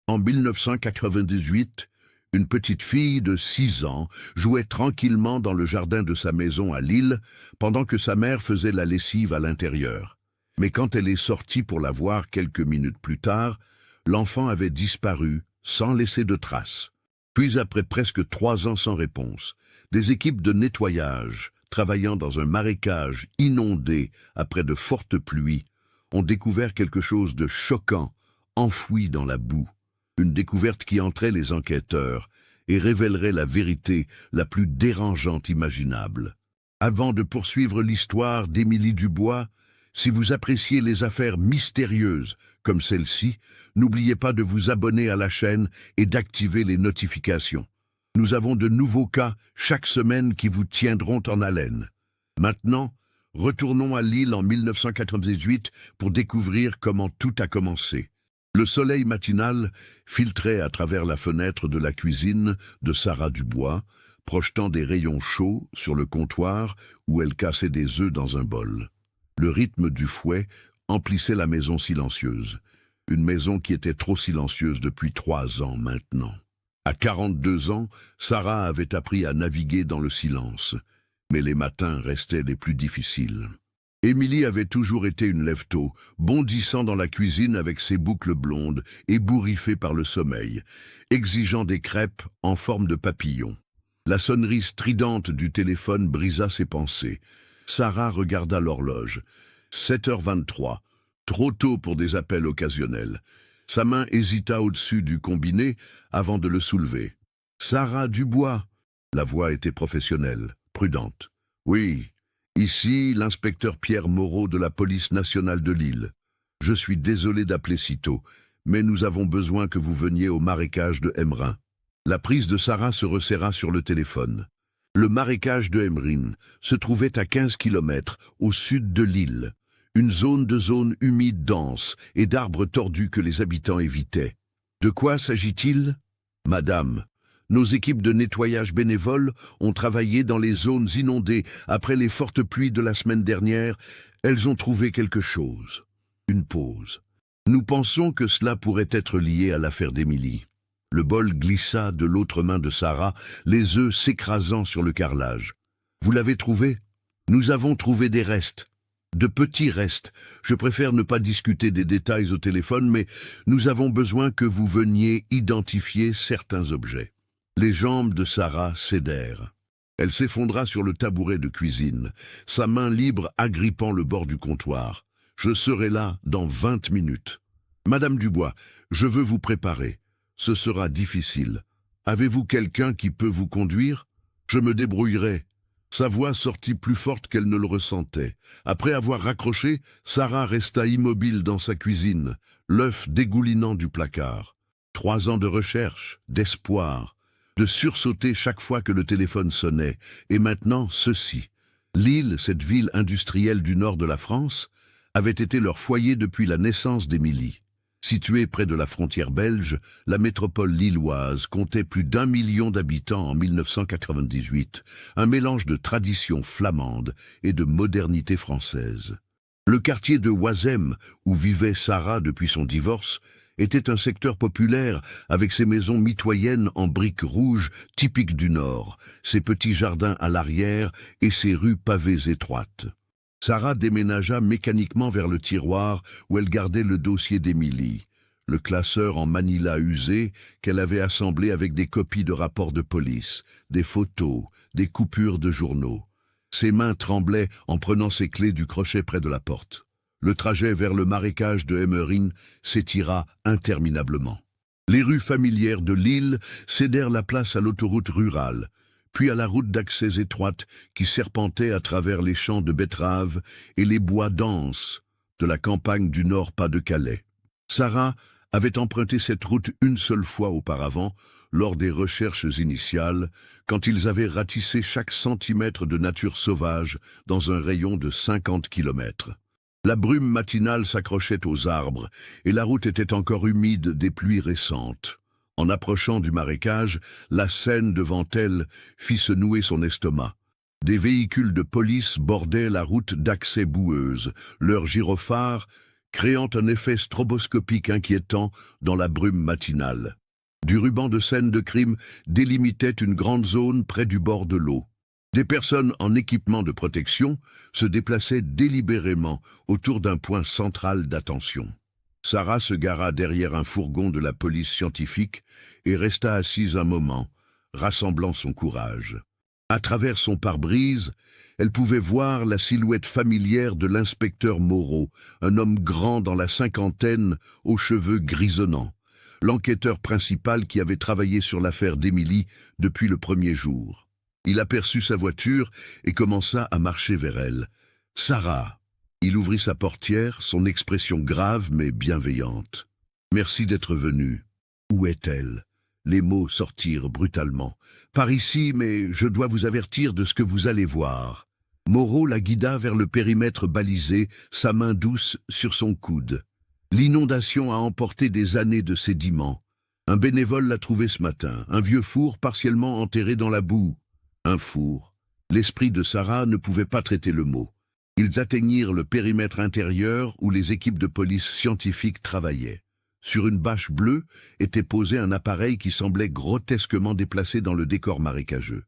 En 1998, une petite fille de 6 ans jouait tranquillement dans le jardin de sa maison à Lille pendant que sa mère faisait la lessive à l'intérieur. Mais quand elle est sortie pour la voir quelques minutes plus tard, l'enfant avait disparu sans laisser de traces. Puis après presque 3 ans sans réponse, des équipes de nettoyage, travaillant dans un marécage inondé après de fortes pluies, ont découvert quelque chose de choquant, enfoui dans la boue. Une découverte qui entrait les enquêteurs et révélerait la vérité la plus dérangeante imaginable. Avant de poursuivre l'histoire d'Émilie Dubois, si vous appréciez les affaires mystérieuses comme celle-ci, n'oubliez pas de vous abonner à la chaîne et d'activer les notifications. Nous avons de nouveaux cas chaque semaine qui vous tiendront en haleine. Maintenant, retournons à Lille en 1998 pour découvrir comment tout a commencé. Le soleil matinal filtrait à travers la fenêtre de la cuisine de Sarah Dubois, projetant des rayons chauds sur le comptoir où elle cassait des œufs dans un bol. Le rythme du fouet emplissait la maison silencieuse, une maison qui était trop silencieuse depuis 3 ans maintenant. À 42 ans, Sarah avait appris à naviguer dans le silence, mais les matins restaient les plus difficiles. Émilie avait toujours été une lève-tôt, bondissant dans la cuisine avec ses boucles blondes, ébouriffée par le sommeil, exigeant des crêpes en forme de papillon. La sonnerie stridente du téléphone brisa ses pensées. Sarah regarda l'horloge. 7h23, trop tôt pour des appels occasionnels. Sa main hésita au-dessus du combiné avant de le soulever. « Sarah Dubois !» La voix était professionnelle, prudente. « Oui, ici l'inspecteur Pierre Moreau de la police nationale de Lille. Je suis désolé d'appeler si tôt, mais nous avons besoin que vous veniez au marécage de Emmerin. » La prise de Sarah se resserra sur le téléphone. Le marécage de Emmerin se trouvait à 15 km au sud de Lille. Une zone humide dense et d'arbres tordus que les habitants évitaient. De quoi s'agit-il? Madame, nos équipes de nettoyage bénévoles ont travaillé dans les zones inondées après les fortes pluies de la semaine dernière. Elles ont trouvé quelque chose. Une pause. Nous pensons que cela pourrait être lié à l'affaire d'Émilie. Le bol glissa de l'autre main de Sarah, les œufs s'écrasant sur le carrelage. Vous l'avez trouvé? Nous avons trouvé des restes. De petits restes. Je préfère ne pas discuter des détails au téléphone, mais nous avons besoin que vous veniez identifier certains objets. Les jambes de Sarah cédèrent. Elle s'effondra sur le tabouret de cuisine, sa main libre agrippant le bord du comptoir. Je serai là dans 20 minutes. Madame Dubois, je veux vous préparer. Ce sera difficile. Avez-vous quelqu'un qui peut vous conduire? Je me débrouillerai. Sa voix sortit plus forte qu'elle ne le ressentait. Après avoir raccroché, Sarah resta immobile dans sa cuisine, l'œuf dégoulinant du placard. 3 ans de recherche, d'espoir, de sursauter chaque fois que le téléphone sonnait. Et maintenant, ceci. Lille, cette ville industrielle du nord de la France, avait été leur foyer depuis la naissance d'Émilie. Située près de la frontière belge, la métropole lilloise comptait plus d'1 million d'habitants en 1998, un mélange de tradition flamande et de modernité française. Le quartier de Oisem, où vivait Sarah depuis son divorce, était un secteur populaire avec ses maisons mitoyennes en briques rouges typiques du Nord, ses petits jardins à l'arrière et ses rues pavées étroites. Sarah déménagea mécaniquement vers le tiroir où elle gardait le dossier d'Émilie, le classeur en manila usé qu'elle avait assemblé avec des copies de rapports de police, des photos, des coupures de journaux. Ses mains tremblaient en prenant ses clés du crochet près de la porte. Le trajet vers le marécage de Emmerin s'étira interminablement. Les rues familières de Lille cédèrent la place à l'autoroute rurale, puis à la route d'accès étroite qui serpentait à travers les champs de betteraves et les bois denses de la campagne du Nord-Pas-de-Calais. Sarah avait emprunté cette route une seule fois auparavant, lors des recherches initiales, quand ils avaient ratissé chaque centimètre de nature sauvage dans un rayon de 50 km. La brume matinale s'accrochait aux arbres et la route était encore humide des pluies récentes. En approchant du marécage, la Seine devant elle fit se nouer son estomac. Des véhicules de police bordaient la route d'accès boueuse, leurs gyrophares créant un effet stroboscopique inquiétant dans la brume matinale. Du ruban de scène de crime délimitait une grande zone près du bord de l'eau. Des personnes en équipement de protection se déplaçaient délibérément autour d'un point central d'attention. Sarah se gara derrière un fourgon de la police scientifique et resta assise un moment, rassemblant son courage. À travers son pare-brise, elle pouvait voir la silhouette familière de l'inspecteur Moreau, un homme grand dans la cinquantaine, aux cheveux grisonnants, l'enquêteur principal qui avait travaillé sur l'affaire d'Émilie depuis le premier jour. Il aperçut sa voiture et commença à marcher vers elle. « Sarah !» Il ouvrit sa portière, son expression grave mais bienveillante. « Merci d'être venue. Où est-elle » Les mots sortirent brutalement. « Par ici, mais je dois vous avertir de ce que vous allez voir. » Moreau la guida vers le périmètre balisé, sa main douce sur son coude. L'inondation a emporté des années de sédiments. Un bénévole l'a trouvé ce matin, un vieux four partiellement enterré dans la boue. Un four. L'esprit de Sarah ne pouvait pas traiter le mot. Ils atteignirent le périmètre intérieur où les équipes de police scientifiques travaillaient. Sur une bâche bleue était posé un appareil qui semblait grotesquement déplacé dans le décor marécageux.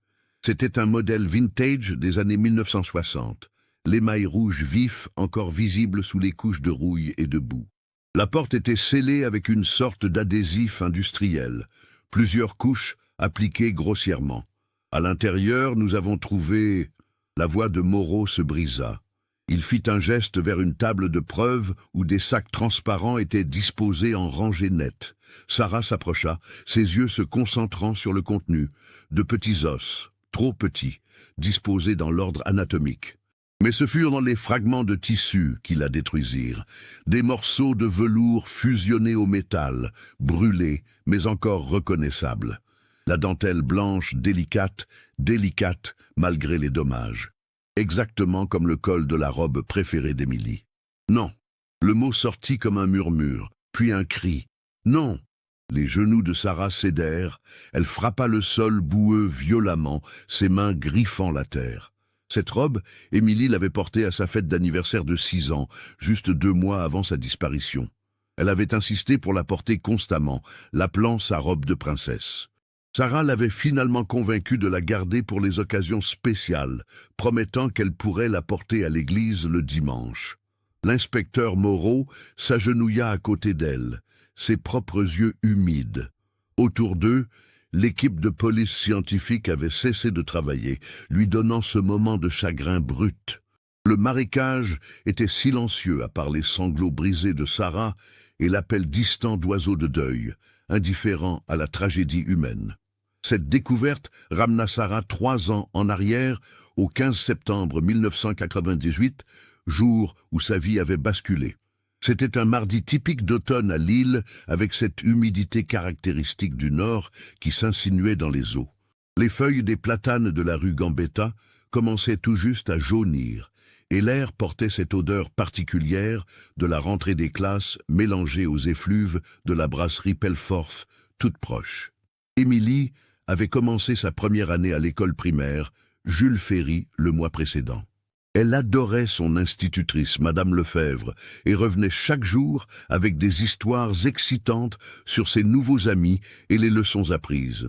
C'était un modèle vintage des années 1960, l'émail rouge vif encore visible sous les couches de rouille et de boue. La porte était scellée avec une sorte d'adhésif industriel, plusieurs couches appliquées grossièrement. À l'intérieur, nous avons trouvé... La voix de Moreau se brisa. Il fit un geste vers une table de preuve où des sacs transparents étaient disposés en rangées nettes. Sarah s'approcha, ses yeux se concentrant sur le contenu. De petits os, trop petits, disposés dans l'ordre anatomique. Mais ce furent les fragments de tissu qui la détruisirent. Des morceaux de velours fusionnés au métal, brûlés, mais encore reconnaissables. La dentelle blanche délicate malgré les dommages. Exactement comme le col de la robe préférée d'Émilie. Non. Le mot sortit comme un murmure, puis un cri. Non. Les genoux de Sarah cédèrent, elle frappa le sol boueux violemment, ses mains griffant la terre. Cette robe, Émilie l'avait portée à sa fête d'anniversaire de 6 ans, juste 2 mois avant sa disparition. Elle avait insisté pour la porter constamment, l'appelant sa robe de princesse. Sarah l'avait finalement convaincue de la garder pour les occasions spéciales, promettant qu'elle pourrait la porter à l'église le dimanche. L'inspecteur Moreau s'agenouilla à côté d'elle, ses propres yeux humides. Autour d'eux, l'équipe de police scientifique avait cessé de travailler, lui donnant ce moment de chagrin brut. Le marécage était silencieux à part les sanglots brisés de Sarah et l'appel distant d'oiseaux de deuil, indifférent à la tragédie humaine. Cette découverte ramena Sarah 3 ans en arrière, au 15 septembre 1998, jour où sa vie avait basculé. C'était un mardi typique d'automne à Lille, avec cette humidité caractéristique du Nord qui s'insinuait dans les eaux. Les feuilles des platanes de la rue Gambetta commençaient tout juste à jaunir, et l'air portait cette odeur particulière de la rentrée des classes mélangée aux effluves de la brasserie Pelforth, toute proche. Émilie avait commencé sa première année à l'école primaire, Jules Ferry, le mois précédent. Elle adorait son institutrice, Madame Lefebvre, et revenait chaque jour avec des histoires excitantes sur ses nouveaux amis et les leçons apprises.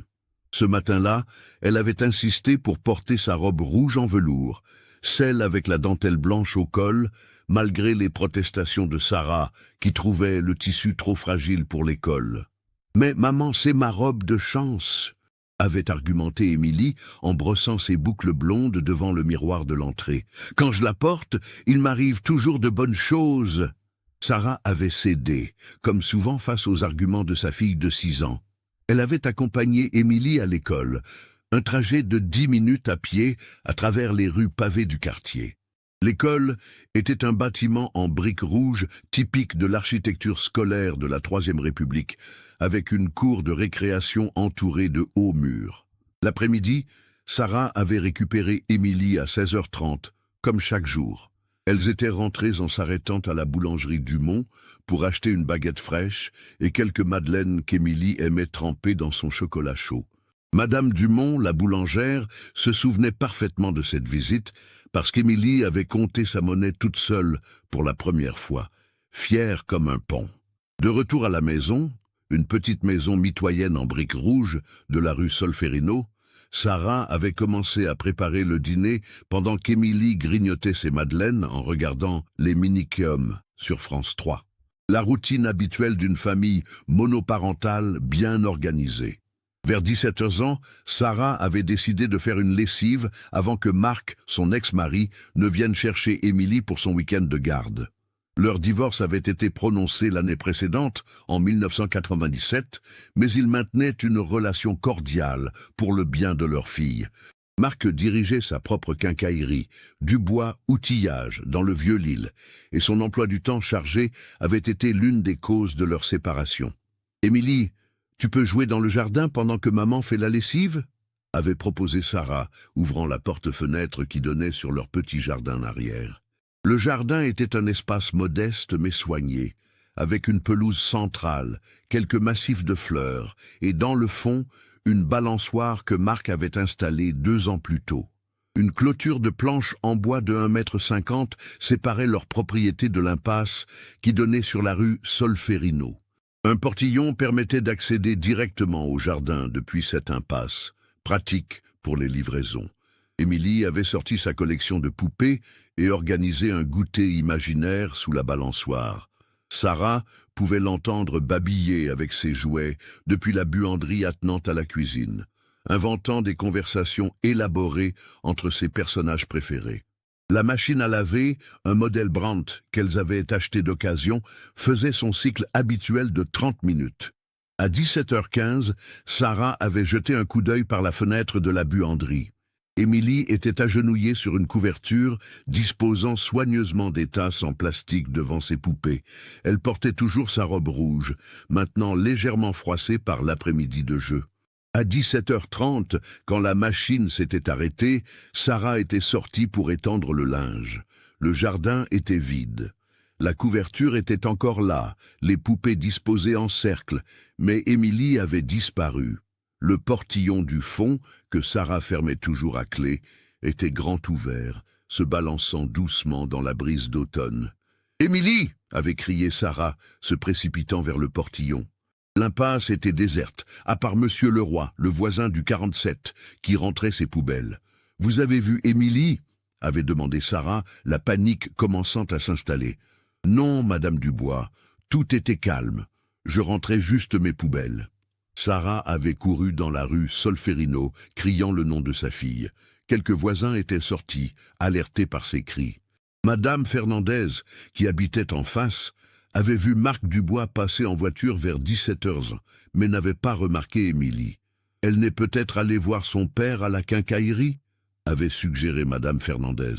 Ce matin-là, elle avait insisté pour porter sa robe rouge en velours, celle avec la dentelle blanche au col, malgré les protestations de Sarah, qui trouvait le tissu trop fragile pour l'école. « Mais maman, c'est ma robe de chance !» avait argumenté Émilie en brossant ses boucles blondes devant le miroir de l'entrée. « Quand je la porte, il m'arrive toujours de bonnes choses !» Sarah avait cédé, comme souvent face aux arguments de sa fille de 6 ans. Elle avait accompagné Émilie à l'école, un trajet de 10 minutes à pied à travers les rues pavées du quartier. L'école était un bâtiment en briques rouges typique de l'architecture scolaire de la Troisième République, avec une cour de récréation entourée de hauts murs. L'après-midi, Sarah avait récupéré Émilie à 16h30, comme chaque jour. Elles étaient rentrées en s'arrêtant à la boulangerie Dumont pour acheter une baguette fraîche et quelques madeleines qu'Émilie aimait tremper dans son chocolat chaud. Madame Dumont, la boulangère, se souvenait parfaitement de cette visite parce qu'Émilie avait compté sa monnaie toute seule pour la première fois. fière comme un pont. De retour à la maison, une petite maison mitoyenne en briques rouges de la rue Solferino, Sarah avait commencé à préparer le dîner pendant qu'Émilie grignotait ses madeleines en regardant les Miniqueum sur France 3. La routine habituelle d'une famille monoparentale bien organisée. Vers 17 ans, Sarah avait décidé de faire une lessive avant que Marc, son ex-mari, ne vienne chercher Émilie pour son week-end de garde. Leur divorce avait été prononcé l'année précédente, en 1997, mais ils maintenaient une relation cordiale pour le bien de leur fille. Marc dirigeait sa propre quincaillerie, Dubois Outillage, dans le Vieux-Lille, et son emploi du temps chargé avait été l'une des causes de leur séparation. « Émilie, tu peux jouer dans le jardin pendant que maman fait la lessive ?» avait proposé Sarah, ouvrant la porte-fenêtre qui donnait sur leur petit jardin arrière. Le jardin était un espace modeste mais soigné, avec une pelouse centrale, quelques massifs de fleurs, et dans le fond, une balançoire que Marc avait installée 2 ans plus tôt. Une clôture de planches en bois de 1,50 m séparait leur propriété de l'impasse qui donnait sur la rue Solferino. Un portillon permettait d'accéder directement au jardin depuis cette impasse, pratique pour les livraisons. Émilie avait sorti sa collection de poupées et organisé un goûter imaginaire sous la balançoire. Sarah pouvait l'entendre babiller avec ses jouets depuis la buanderie attenante à la cuisine, inventant des conversations élaborées entre ses personnages préférés. La machine à laver, un modèle Brandt qu'elles avaient acheté d'occasion, faisait son cycle habituel de 30 minutes. À 17h15, Sarah avait jeté un coup d'œil par la fenêtre de la buanderie. Émilie était agenouillée sur une couverture, disposant soigneusement des tasses en plastique devant ses poupées. Elle portait toujours sa robe rouge, maintenant légèrement froissée par l'après-midi de jeu. À 17h30, quand la machine s'était arrêtée, Sarah était sortie pour étendre le linge. Le jardin était vide. La couverture était encore là, les poupées disposées en cercle, mais Émilie avait disparu. Le portillon du fond, que Sarah fermait toujours à clé, était grand ouvert, se balançant doucement dans la brise d'automne. « Émilie !» avait crié Sarah, se précipitant vers le portillon. L'impasse était déserte, à part Monsieur Leroy, le voisin du 47, qui rentrait ses poubelles. « Vous avez vu Émilie ?» avait demandé Sarah, la panique commençant à s'installer. « Non, Madame Dubois, tout était calme. Je rentrais juste mes poubelles. » Sarah avait couru dans la rue Solferino, criant le nom de sa fille. Quelques voisins étaient sortis, alertés par ses cris. Madame Fernandez, qui habitait en face, avait vu Marc Dubois passer en voiture vers 17h, mais n'avait pas remarqué Émilie. « Elle n'est peut-être allée voir son père à la quincaillerie ?» avait suggéré Madame Fernandez.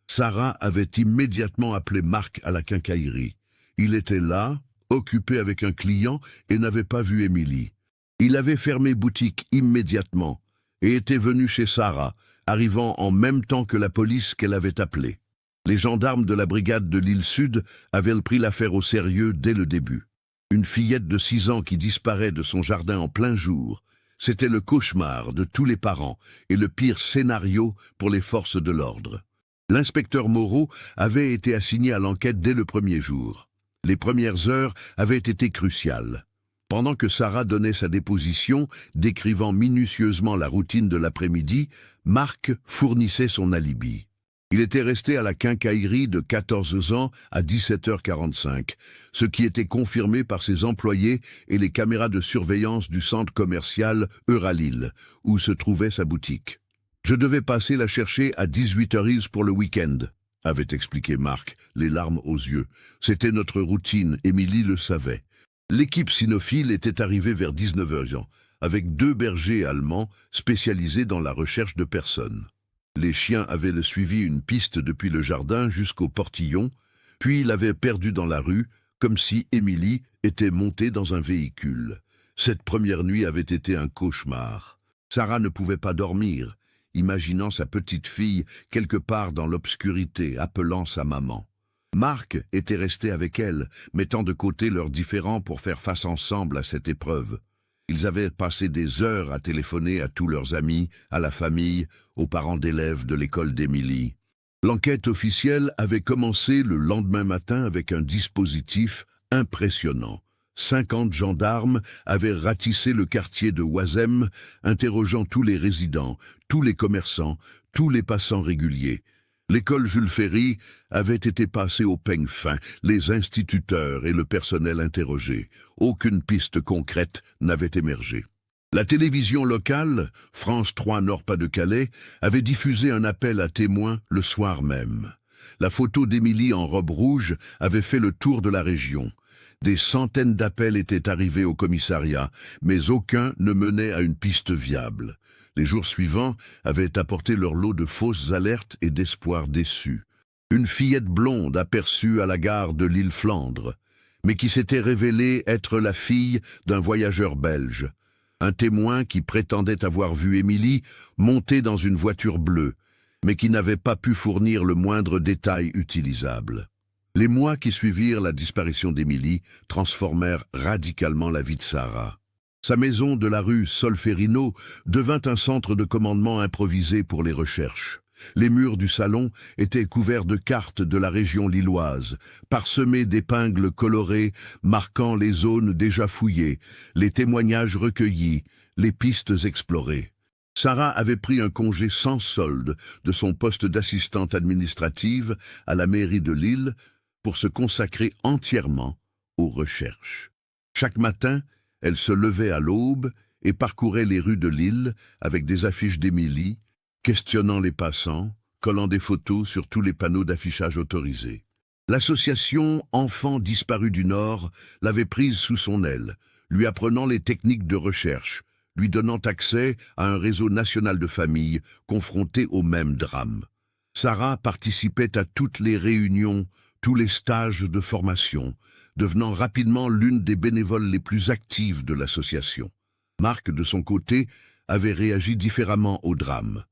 Sarah avait immédiatement appelé Marc à la quincaillerie. Il était là, occupé avec un client, et n'avait pas vu Émilie. Il avait fermé boutique immédiatement et était venu chez Sarah, arrivant en même temps que la police qu'elle avait appelée. Les gendarmes de la brigade de l'île Sud avaient pris l'affaire au sérieux dès le début. Une fillette de 6 ans qui disparaît de son jardin en plein jour, c'était le cauchemar de tous les parents et le pire scénario pour les forces de l'ordre. L'inspecteur Moreau avait été assigné à l'enquête dès le premier jour. Les premières heures avaient été cruciales. Pendant que Sarah donnait sa déposition, décrivant minutieusement la routine de l'après-midi, Marc fournissait son alibi. Il était resté à la quincaillerie de 14 ans à 17h45, ce qui était confirmé par ses employés et les caméras de surveillance du centre commercial Euralille, où se trouvait sa boutique. « Je devais passer la chercher à 18h pour le week-end », avait expliqué Marc, les larmes aux yeux. « C'était notre routine, Émilie le savait. » L'équipe cynophile était arrivée vers 19h, avec 2 bergers allemands spécialisés dans la recherche de personnes. Les chiens avaient suivi une piste depuis le jardin jusqu'au portillon, puis l'avaient perdu dans la rue, comme si Émilie était montée dans un véhicule. Cette première nuit avait été un cauchemar. Sarah ne pouvait pas dormir, imaginant sa petite fille quelque part dans l'obscurité, appelant sa maman. Marc était resté avec elle, mettant de côté leurs différends pour faire face ensemble à cette épreuve. Ils avaient passé des heures à téléphoner à tous leurs amis, à la famille, aux parents d'élèves de l'école d'Émilie. L'enquête officielle avait commencé le lendemain matin avec un dispositif impressionnant. 50 gendarmes avaient ratissé le quartier de Oisem, interrogeant tous les résidents, tous les commerçants, tous les passants réguliers. L'école Jules Ferry avait été passée au peigne fin, les instituteurs et le personnel interrogés. Aucune piste concrète n'avait émergé. La télévision locale, France 3 Nord-Pas-de-Calais, avait diffusé un appel à témoins le soir même. La photo d'Émilie en robe rouge avait fait le tour de la région. Des centaines d'appels étaient arrivés au commissariat, mais aucun ne menait à une piste viable. Les jours suivants avaient apporté leur lot de fausses alertes et d'espoirs déçus. Une fillette blonde aperçue à la gare de l'île Flandre, mais qui s'était révélée être la fille d'un voyageur belge. Un témoin qui prétendait avoir vu Émilie monter dans une voiture bleue, mais qui n'avait pas pu fournir le moindre détail utilisable. Les mois qui suivirent la disparition d'Émilie transformèrent radicalement la vie de Sarah. Sa maison de la rue Solferino devint un centre de commandement improvisé pour les recherches. Les murs du salon étaient couverts de cartes de la région lilloise, parsemés d'épingles colorées marquant les zones déjà fouillées, les témoignages recueillis, les pistes explorées. Sarah avait pris un congé sans solde de son poste d'assistante administrative à la mairie de Lille pour se consacrer entièrement aux recherches. Chaque matin, elle se levait à l'aube et parcourait les rues de Lille avec des affiches d'Émilie, questionnant les passants, collant des photos sur tous les panneaux d'affichage autorisés. L'association Enfants disparus du Nord l'avait prise sous son aile, lui apprenant les techniques de recherche, lui donnant accès à un réseau national de familles confrontées au même drame. Sarah participait à toutes les réunions, tous les stages de formation, devenant rapidement l'une des bénévoles les plus actives de l'association. Marc, de son côté, avait réagi différemment au drame.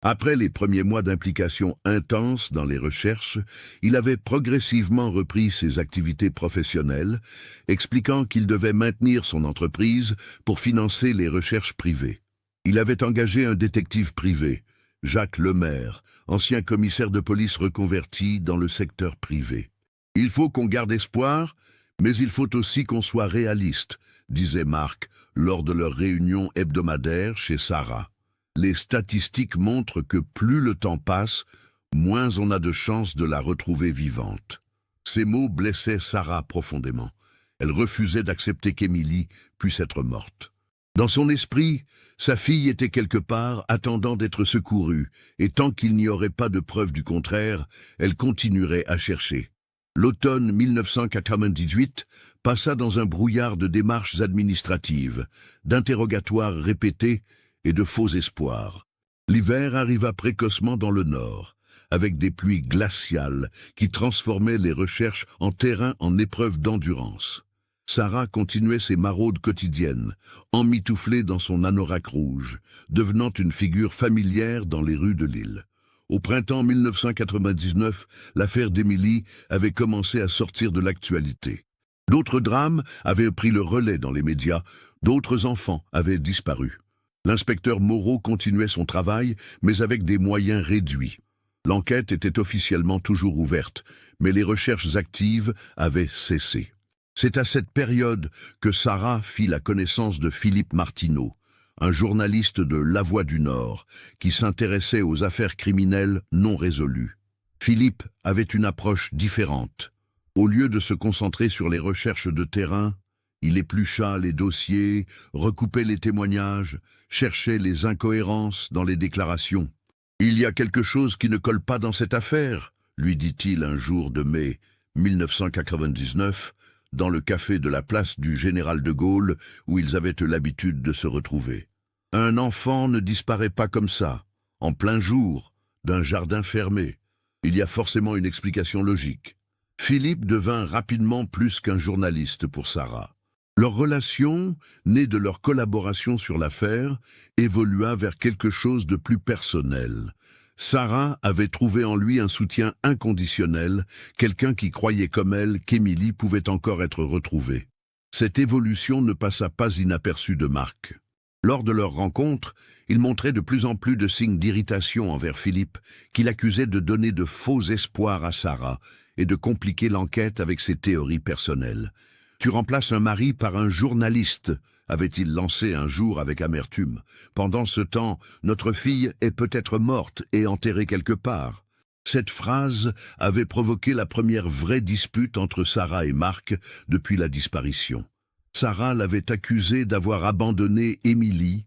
Après les premiers mois d'implication intense dans les recherches, il avait progressivement repris ses activités professionnelles, expliquant qu'il devait maintenir son entreprise pour financer les recherches privées. Il avait engagé un détective privé, Jacques Lemaire, ancien commissaire de police reconverti dans le secteur privé. « Il faut qu'on garde espoir, mais il faut aussi qu'on soit réaliste », disait Marc lors de leur réunion hebdomadaire chez Sarah. Les statistiques montrent que plus le temps passe, moins on a de chances de la retrouver vivante. Ces mots blessaient Sarah profondément. Elle refusait d'accepter qu'Émilie puisse être morte. Dans son esprit, sa fille était quelque part attendant d'être secourue, et tant qu'il n'y aurait pas de preuve du contraire, elle continuerait à chercher. L'automne 1998 passa dans un brouillard de démarches administratives, d'interrogatoires répétés et de faux espoirs. L'hiver arriva précocement dans le nord, avec des pluies glaciales qui transformaient les recherches en terrain en épreuve d'endurance. Sarah continuait ses maraudes quotidiennes, emmitouflée dans son anorak rouge, devenant une figure familière dans les rues de Lille. Au printemps 1999, l'affaire d'Émilie avait commencé à sortir de l'actualité. D'autres drames avaient pris le relais dans les médias, d'autres enfants avaient disparu. L'inspecteur Moreau continuait son travail, mais avec des moyens réduits. L'enquête était officiellement toujours ouverte, mais les recherches actives avaient cessé. C'est à cette période que Sarah fit la connaissance de Philippe Martineau, un journaliste de La Voix du Nord, qui s'intéressait aux affaires criminelles non résolues. Philippe avait une approche différente. Au lieu de se concentrer sur les recherches de terrain, il éplucha les dossiers, recoupait les témoignages, cherchait les incohérences dans les déclarations. « Il y a quelque chose qui ne colle pas dans cette affaire », lui dit-il un jour de mai 1999, dans le café de la place du Général de Gaulle, où ils avaient l'habitude de se retrouver. Un enfant ne disparaît pas comme ça, en plein jour, d'un jardin fermé. Il y a forcément une explication logique. Philippe devint rapidement plus qu'un journaliste pour Sarah. Leur relation, née de leur collaboration sur l'affaire, évolua vers quelque chose de plus personnel. Sarah avait trouvé en lui un soutien inconditionnel, quelqu'un qui croyait comme elle qu'Émilie pouvait encore être retrouvée. Cette évolution ne passa pas inaperçue de Marc. Lors de leur rencontre, il montrait de plus en plus de signes d'irritation envers Philippe, qu'il accusait de donner de faux espoirs à Sarah et de compliquer l'enquête avec ses théories personnelles. « Tu remplaces un mari par un journaliste », avait-il lancé un jour avec amertume. « Pendant ce temps, notre fille est peut-être morte et enterrée quelque part. » Cette phrase avait provoqué la première vraie dispute entre Sarah et Marc depuis la disparition. Sarah l'avait accusé d'avoir abandonné Émilie,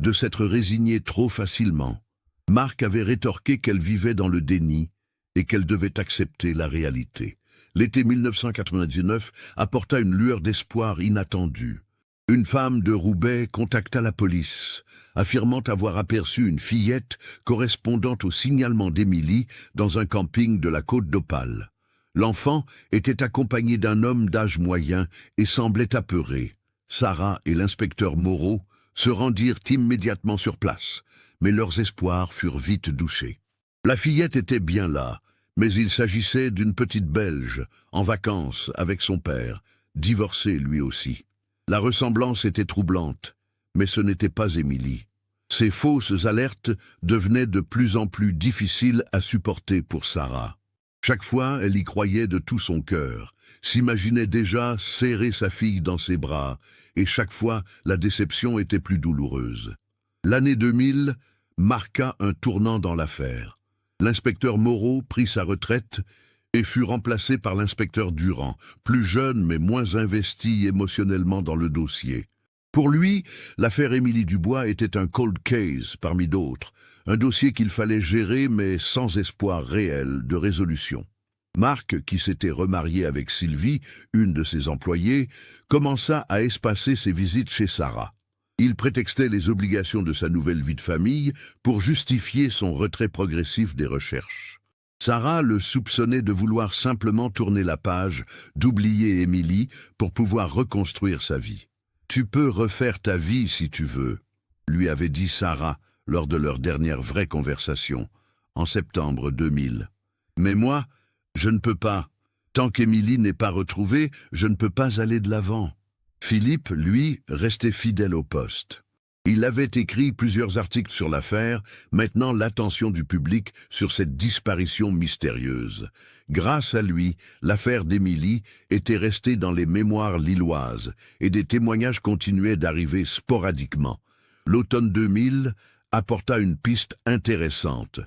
de s'être résignée trop facilement. Marc avait rétorqué qu'elle vivait dans le déni et qu'elle devait accepter la réalité. L'été 1999 apporta une lueur d'espoir inattendue. Une femme de Roubaix contacta la police, affirmant avoir aperçu une fillette correspondant au signalement d'Émilie dans un camping de la Côte d'Opale. L'enfant était accompagné d'un homme d'âge moyen et semblait apeuré. Sarah et l'inspecteur Moreau se rendirent immédiatement sur place, mais leurs espoirs furent vite douchés. La fillette était bien là, mais il s'agissait d'une petite Belge, en vacances avec son père, divorcé lui aussi. La ressemblance était troublante, mais ce n'était pas Émilie. Ces fausses alertes devenaient de plus en plus difficiles à supporter pour Sarah. Chaque fois, elle y croyait de tout son cœur, s'imaginait déjà serrer sa fille dans ses bras, et chaque fois, la déception était plus douloureuse. L'année 2000 marqua un tournant dans l'affaire. L'inspecteur Moreau prit sa retraite et fut remplacé par l'inspecteur Durand, plus jeune mais moins investi émotionnellement dans le dossier. Pour lui, l'affaire Émilie Dubois était un cold case parmi d'autres, un dossier qu'il fallait gérer mais sans espoir réel de résolution. Marc, qui s'était remarié avec Sylvie, une de ses employées, commença à espacer ses visites chez Sarah. Il prétextait les obligations de sa nouvelle vie de famille pour justifier son retrait progressif des recherches. Sarah le soupçonnait de vouloir simplement tourner la page, d'oublier Émilie pour pouvoir reconstruire sa vie. « Tu peux refaire ta vie si tu veux », lui avait dit Sarah lors de leur dernière vraie conversation, en septembre 2000. « Mais moi, je ne peux pas. Tant qu'Émilie n'est pas retrouvée, je ne peux pas aller de l'avant. » Philippe, lui, restait fidèle au poste. Il avait écrit plusieurs articles sur l'affaire, maintenant l'attention du public sur cette disparition mystérieuse. Grâce à lui, l'affaire d'Émilie était restée dans les mémoires lilloises et des témoignages continuaient d'arriver sporadiquement. L'automne 2000 apporta une piste intéressante.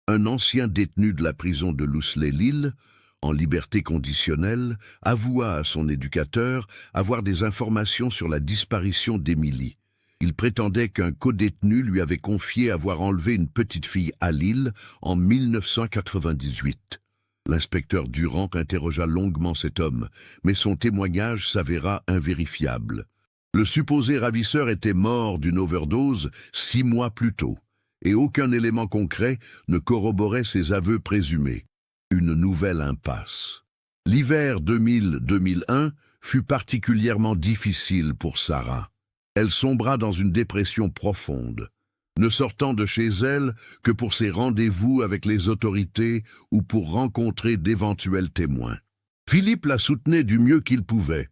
Un ancien détenu de la prison de Lousselay-Lille, en liberté conditionnelle, avoua à son éducateur avoir des informations sur la disparition d'Émilie. Il prétendait qu'un codétenu lui avait confié avoir enlevé une petite fille à Lille en 1998. L'inspecteur Durand interrogea longuement cet homme, mais son témoignage s'avéra invérifiable. Le supposé ravisseur était mort d'une overdose 6 mois plus tôt, et aucun élément concret ne corroborait ses aveux présumés. Une nouvelle impasse. L'hiver 2000-2001 fut particulièrement difficile pour Sarah. Elle sombra dans une dépression profonde, ne sortant de chez elle que pour ses rendez-vous avec les autorités ou pour rencontrer d'éventuels témoins. Philippe la soutenait du mieux qu'il pouvait,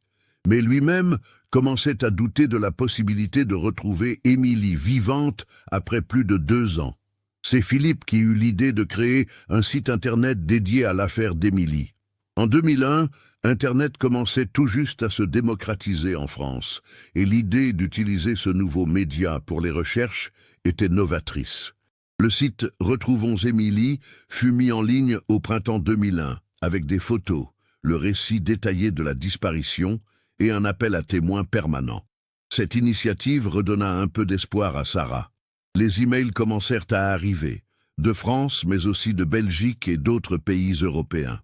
mais lui-même commençait à douter de la possibilité de retrouver Émilie vivante après plus de 2 ans. C'est Philippe qui eut l'idée de créer un site internet dédié à l'affaire d'Émilie. En 2001, Internet commençait tout juste à se démocratiser en France, et l'idée d'utiliser ce nouveau média pour les recherches était novatrice. Le site Retrouvons Émilie fut mis en ligne au printemps 2001, avec des photos, le récit détaillé de la disparition et un appel à témoins permanent. Cette initiative redonna un peu d'espoir à Sarah. Les emails commencèrent à arriver, de France mais aussi de Belgique et d'autres pays européens.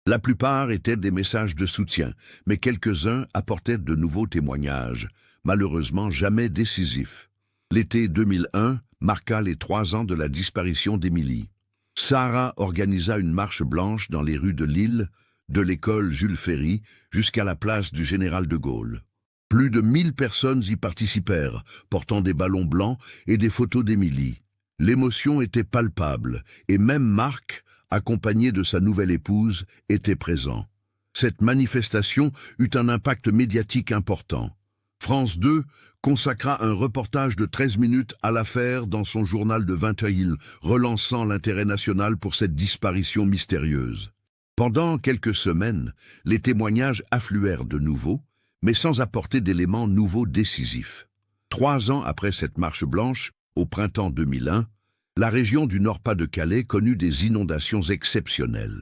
La plupart étaient des messages de soutien, mais quelques-uns apportaient de nouveaux témoignages, malheureusement jamais décisifs. L'été 2001 marqua les 3 ans de la disparition d'Émilie. Sarah organisa une marche blanche dans les rues de Lille, de l'école Jules Ferry jusqu'à la place du Général de Gaulle. Plus de 1000 personnes y participèrent, portant des ballons blancs et des photos d'Émilie. L'émotion était palpable, et même Marc, accompagné de sa nouvelle épouse, était présent. Cette manifestation eut un impact médiatique important. France 2 consacra un reportage de 13 minutes à l'affaire dans son journal de 21, relançant l'intérêt national pour cette disparition mystérieuse. Pendant quelques semaines, les témoignages affluèrent de nouveau, mais sans apporter d'éléments nouveaux décisifs. 3 ans après cette marche blanche, au printemps 2001, la région du Nord-Pas-de-Calais connut des inondations exceptionnelles.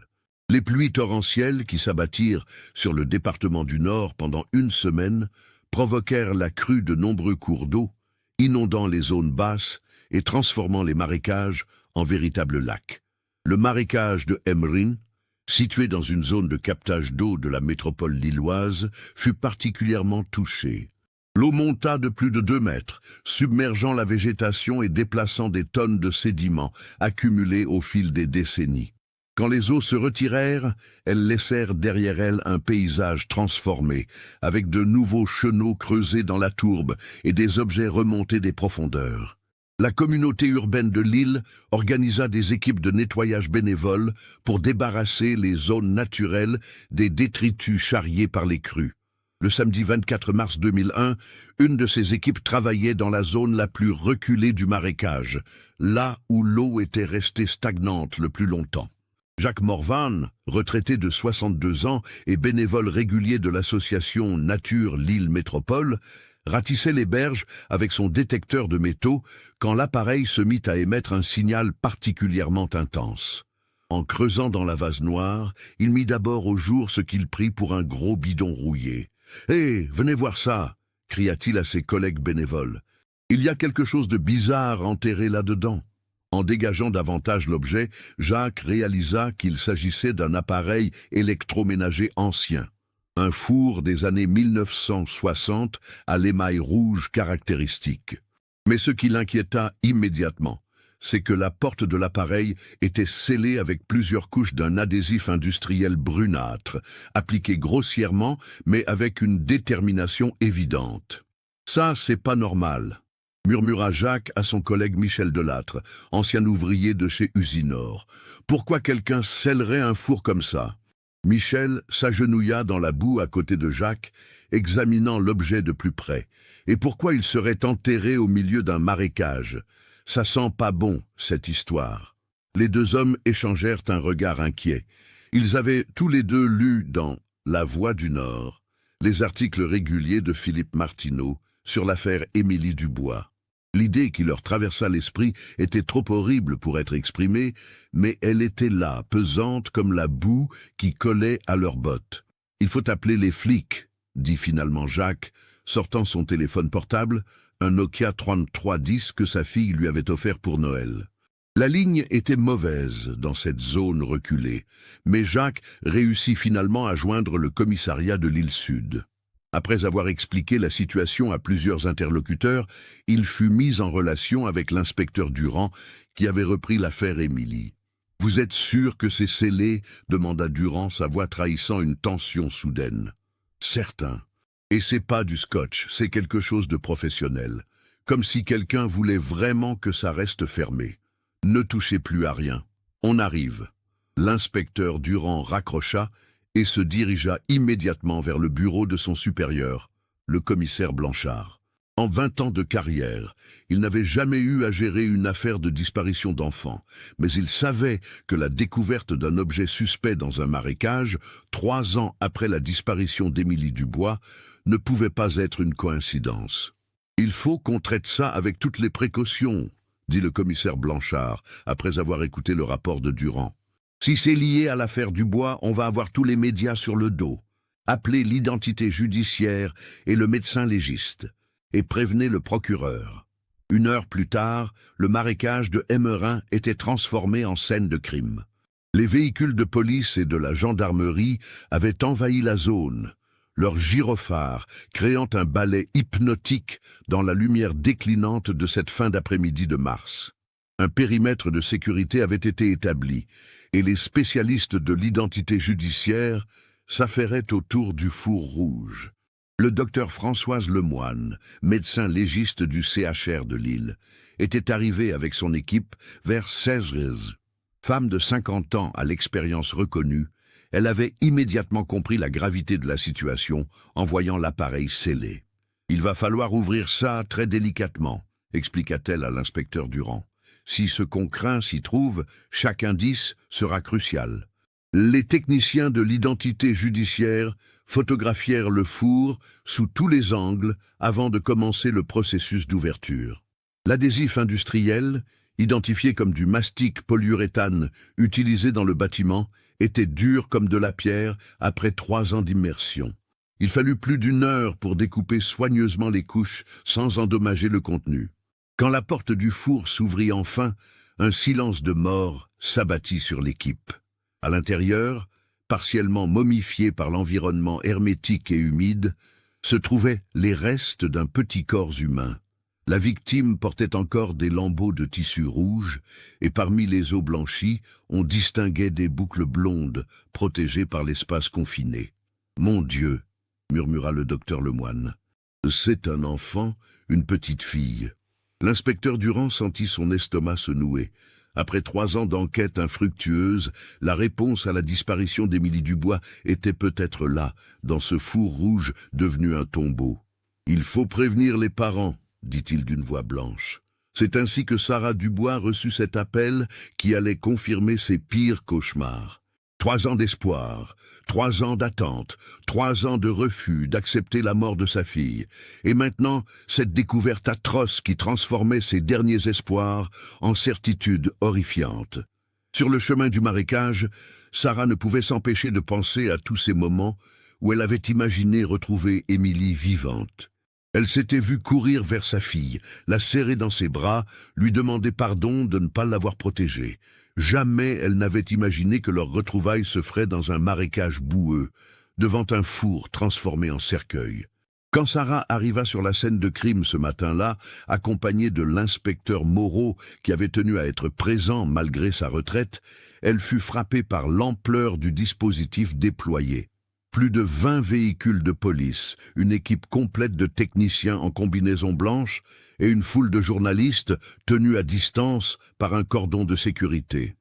Les pluies torrentielles qui s'abattirent sur le département du Nord pendant une semaine provoquèrent la crue de nombreux cours d'eau, inondant les zones basses et transformant les marécages en véritables lacs. Le marécage de Emmerin, situé dans une zone de captage d'eau de la métropole lilloise, fut particulièrement touché. L'eau monta de plus de 2 mètres, submergeant la végétation et déplaçant des tonnes de sédiments accumulés au fil des décennies. Quand les eaux se retirèrent, elles laissèrent derrière elles un paysage transformé, avec de nouveaux chenaux creusés dans la tourbe et des objets remontés des profondeurs. La communauté urbaine de Lille organisa des équipes de nettoyage bénévoles pour débarrasser les zones naturelles des détritus charriés par les crues. Le samedi 24 mars 2001, une de ces équipes travaillait dans la zone la plus reculée du marécage, là où l'eau était restée stagnante le plus longtemps. Jacques Morvan, retraité de 62 ans et bénévole régulier de l'association Nature Lille Métropole, ratissait les berges avec son détecteur de métaux quand l'appareil se mit à émettre un signal particulièrement intense. En creusant dans la vase noire, il mit d'abord au jour ce qu'il prit pour un gros bidon rouillé. « Hé, venez voir ça !» cria-t-il à ses collègues bénévoles. « Il y a quelque chose de bizarre enterré là-dedans. » En dégageant davantage l'objet, Jacques réalisa qu'il s'agissait d'un appareil électroménager ancien. Un four des années 1960 à l'émail rouge caractéristique. Mais ce qui l'inquiéta immédiatement, c'est que la porte de l'appareil était scellée avec plusieurs couches d'un adhésif industriel brunâtre, appliqué grossièrement mais avec une détermination évidente. « Ça, c'est pas normal », murmura Jacques à son collègue Michel Delattre, ancien ouvrier de chez Usinor. « Pourquoi quelqu'un scellerait un four comme ça ?» Michel s'agenouilla dans la boue à côté de Jacques, examinant l'objet de plus près. Et pourquoi il serait enterré au milieu d'un marécage? Ça sent pas bon, cette histoire. Les 2 hommes échangèrent un regard inquiet. Ils avaient tous les 2 lu dans La Voix du Nord les articles réguliers de Philippe Martineau sur l'affaire Émilie Dubois. L'idée qui leur traversa l'esprit était trop horrible pour être exprimée, mais elle était là, pesante comme la boue qui collait à leurs bottes. « Il faut appeler les flics », dit finalement Jacques, sortant son téléphone portable, un Nokia 3310 que sa fille lui avait offert pour Noël. La ligne était mauvaise dans cette zone reculée, mais Jacques réussit finalement à joindre le commissariat de l'île Sud. Après avoir expliqué la situation à plusieurs interlocuteurs, il fut mis en relation avec l'inspecteur Durand qui avait repris l'affaire Émilie. « Vous êtes sûr que c'est scellé ?» demanda Durand, sa voix trahissant une tension soudaine. « Certain. Et c'est pas du scotch, c'est quelque chose de professionnel. Comme si quelqu'un voulait vraiment que ça reste fermé. Ne touchez plus à rien. On arrive. » L'inspecteur Durand raccrocha et se dirigea immédiatement vers le bureau de son supérieur, le commissaire Blanchard. En 20 ans de carrière, il n'avait jamais eu à gérer une affaire de disparition d'enfants, mais il savait que la découverte d'un objet suspect dans un marécage, 3 ans après la disparition d'Émilie Dubois, ne pouvait pas être une coïncidence. « Il faut qu'on traite ça avec toutes les précautions », dit le commissaire Blanchard, après avoir écouté le rapport de Durand. Si c'est lié à l'affaire Dubois, on va avoir tous les médias sur le dos. Appelez l'identité judiciaire et le médecin légiste, et prévenez le procureur. 1 heure plus tard, le marécage de Emmerin était transformé en scène de crime. Les véhicules de police et de la gendarmerie avaient envahi la zone, leurs gyrophares créant un balai hypnotique dans la lumière déclinante de cette fin d'après-midi de mars. Un périmètre de sécurité avait été établi, et les spécialistes de l'identité judiciaire s'affairaient autour du four rouge. Le docteur Françoise Lemoine, médecin légiste du CHR de Lille, était arrivé avec son équipe vers 16h. Femme de 50 ans à l'expérience reconnue, elle avait immédiatement compris la gravité de la situation en voyant l'appareil scellé. Il va falloir ouvrir ça très délicatement, expliqua-t-elle à l'inspecteur Durand. Si ce qu'on craint s'y trouve, chaque indice sera crucial. Les techniciens de l'identité judiciaire photographièrent le four sous tous les angles avant de commencer le processus d'ouverture. L'adhésif industriel, identifié comme du mastic polyuréthane utilisé dans le bâtiment, était dur comme de la pierre après 3 ans d'immersion. Il fallut plus d'1 heure pour découper soigneusement les couches sans endommager le contenu. Quand la porte du four s'ouvrit enfin, un silence de mort s'abattit sur l'équipe. À l'intérieur, partiellement momifié par l'environnement hermétique et humide, se trouvaient les restes d'un petit corps humain. La victime portait encore des lambeaux de tissu rouge, et parmi les os blanchis, on distinguait des boucles blondes, protégées par l'espace confiné. « Mon Dieu !» murmura le docteur Lemoine. « C'est un enfant, une petite fille. » L'inspecteur Durand sentit son estomac se nouer. Après 3 ans d'enquête infructueuse, la réponse à la disparition d'Émilie Dubois était peut-être là, dans ce four rouge devenu un tombeau. « Il faut prévenir les parents », dit-il d'une voix blanche. C'est ainsi que Sarah Dubois reçut cet appel qui allait confirmer ses pires cauchemars. 3 ans d'espoir, 3 ans d'attente, 3 ans de refus d'accepter la mort de sa fille. Et maintenant, cette découverte atroce qui transformait ses derniers espoirs en certitude horrifiante. Sur le chemin du marécage, Sarah ne pouvait s'empêcher de penser à tous ces moments où elle avait imaginé retrouver Émilie vivante. Elle s'était vue courir vers sa fille, la serrer dans ses bras, lui demander pardon de ne pas l'avoir protégée. Jamais elle n'avait imaginé que leur retrouvaille se ferait dans un marécage boueux, devant un four transformé en cercueil. Quand Sarah arriva sur la scène de crime ce matin-là, accompagnée de l'inspecteur Moreau qui avait tenu à être présent malgré sa retraite, elle fut frappée par l'ampleur du dispositif déployé. Plus de 20 véhicules de police, une équipe complète de techniciens en combinaison blanche et une foule de journalistes tenus à distance par un cordon de sécurité.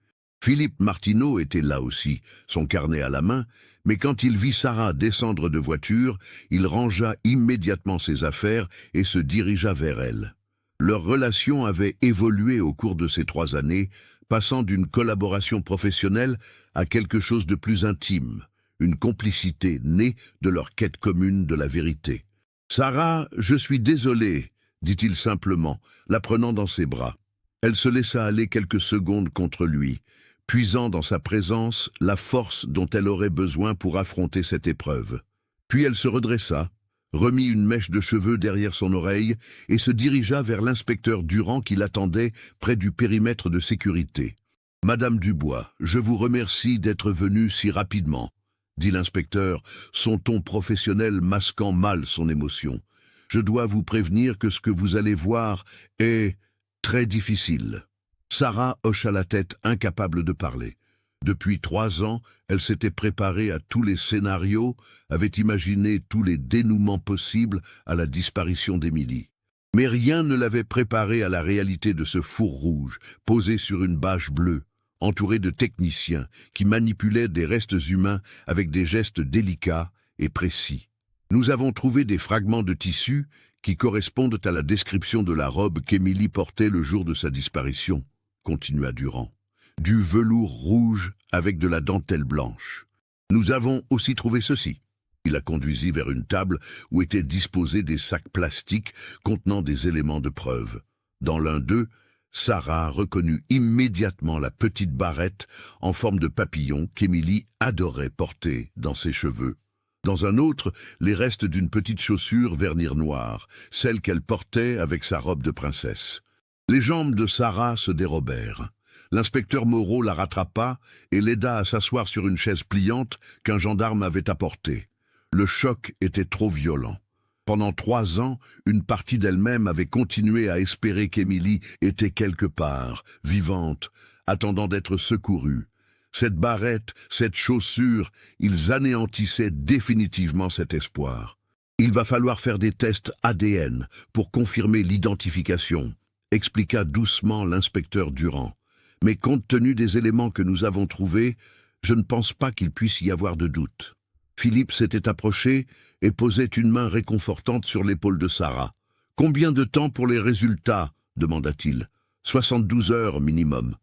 Philippe Martineau était là aussi, son carnet à la main, mais quand il vit Sarah descendre de voiture, il rangea immédiatement ses affaires et se dirigea vers elle. Leur relation avait évolué au cours de ces 3 années, passant d'une collaboration professionnelle à quelque chose de plus intime. Une complicité née de leur quête commune de la vérité. « Sarah, je suis désolé », dit-il simplement, la prenant dans ses bras. Elle se laissa aller quelques secondes contre lui, puisant dans sa présence la force dont elle aurait besoin pour affronter cette épreuve. Puis elle se redressa, remit une mèche de cheveux derrière son oreille et se dirigea vers l'inspecteur Durand qui l'attendait près du périmètre de sécurité. « Madame Dubois, je vous remercie d'être venue si rapidement. » dit l'inspecteur, son ton professionnel masquant mal son émotion. « Je dois vous prévenir que ce que vous allez voir est très difficile. » Sarah hocha la tête, incapable de parler. Depuis 3 ans, elle s'était préparée à tous les scénarios, avait imaginé tous les dénouements possibles à la disparition d'Émilie. Mais rien ne l'avait préparée à la réalité de ce four rouge, posé sur une bâche bleue, entouré de techniciens qui manipulaient des restes humains avec des gestes délicats et précis. Nous avons trouvé des fragments de tissu qui correspondent à la description de la robe qu'Émilie portait le jour de sa disparition, continua Durand. Du velours rouge avec de la dentelle blanche. Nous avons aussi trouvé ceci. Il la conduisit vers une table où étaient disposés des sacs plastiques contenant des éléments de preuve. Dans l'un d'eux, Sarah reconnut immédiatement la petite barrette en forme de papillon qu'Émilie adorait porter dans ses cheveux. Dans un autre, les restes d'une petite chaussure vernir noir, celle qu'elle portait avec sa robe de princesse. Les jambes de Sarah se dérobèrent. L'inspecteur Moreau la rattrapa et l'aida à s'asseoir sur une chaise pliante qu'un gendarme avait apportée. Le choc était trop violent. Pendant 3 ans, une partie d'elle-même avait continué à espérer qu'Émilie était quelque part, vivante, attendant d'être secourue. Cette barrette, cette chaussure, ils anéantissaient définitivement cet espoir. Il va falloir faire des tests ADN pour confirmer l'identification, expliqua doucement l'inspecteur Durand. Mais compte tenu des éléments que nous avons trouvés, je ne pense pas qu'il puisse y avoir de doute. Philippe s'était approché et posait une main réconfortante sur l'épaule de Sarah. « Combien de temps pour les résultats ?» demanda-t-il. « 72 heures minimum.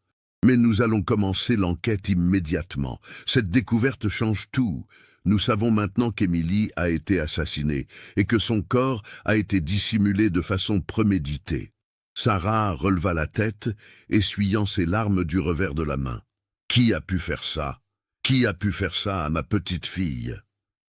Mais nous allons commencer l'enquête immédiatement. Cette découverte change tout. Nous savons maintenant qu'Émilie a été assassinée et que son corps a été dissimulé de façon préméditée. » Sarah releva la tête, essuyant ses larmes du revers de la main. « Qui a pu faire ça? Qui a pu faire ça à ma petite fille? »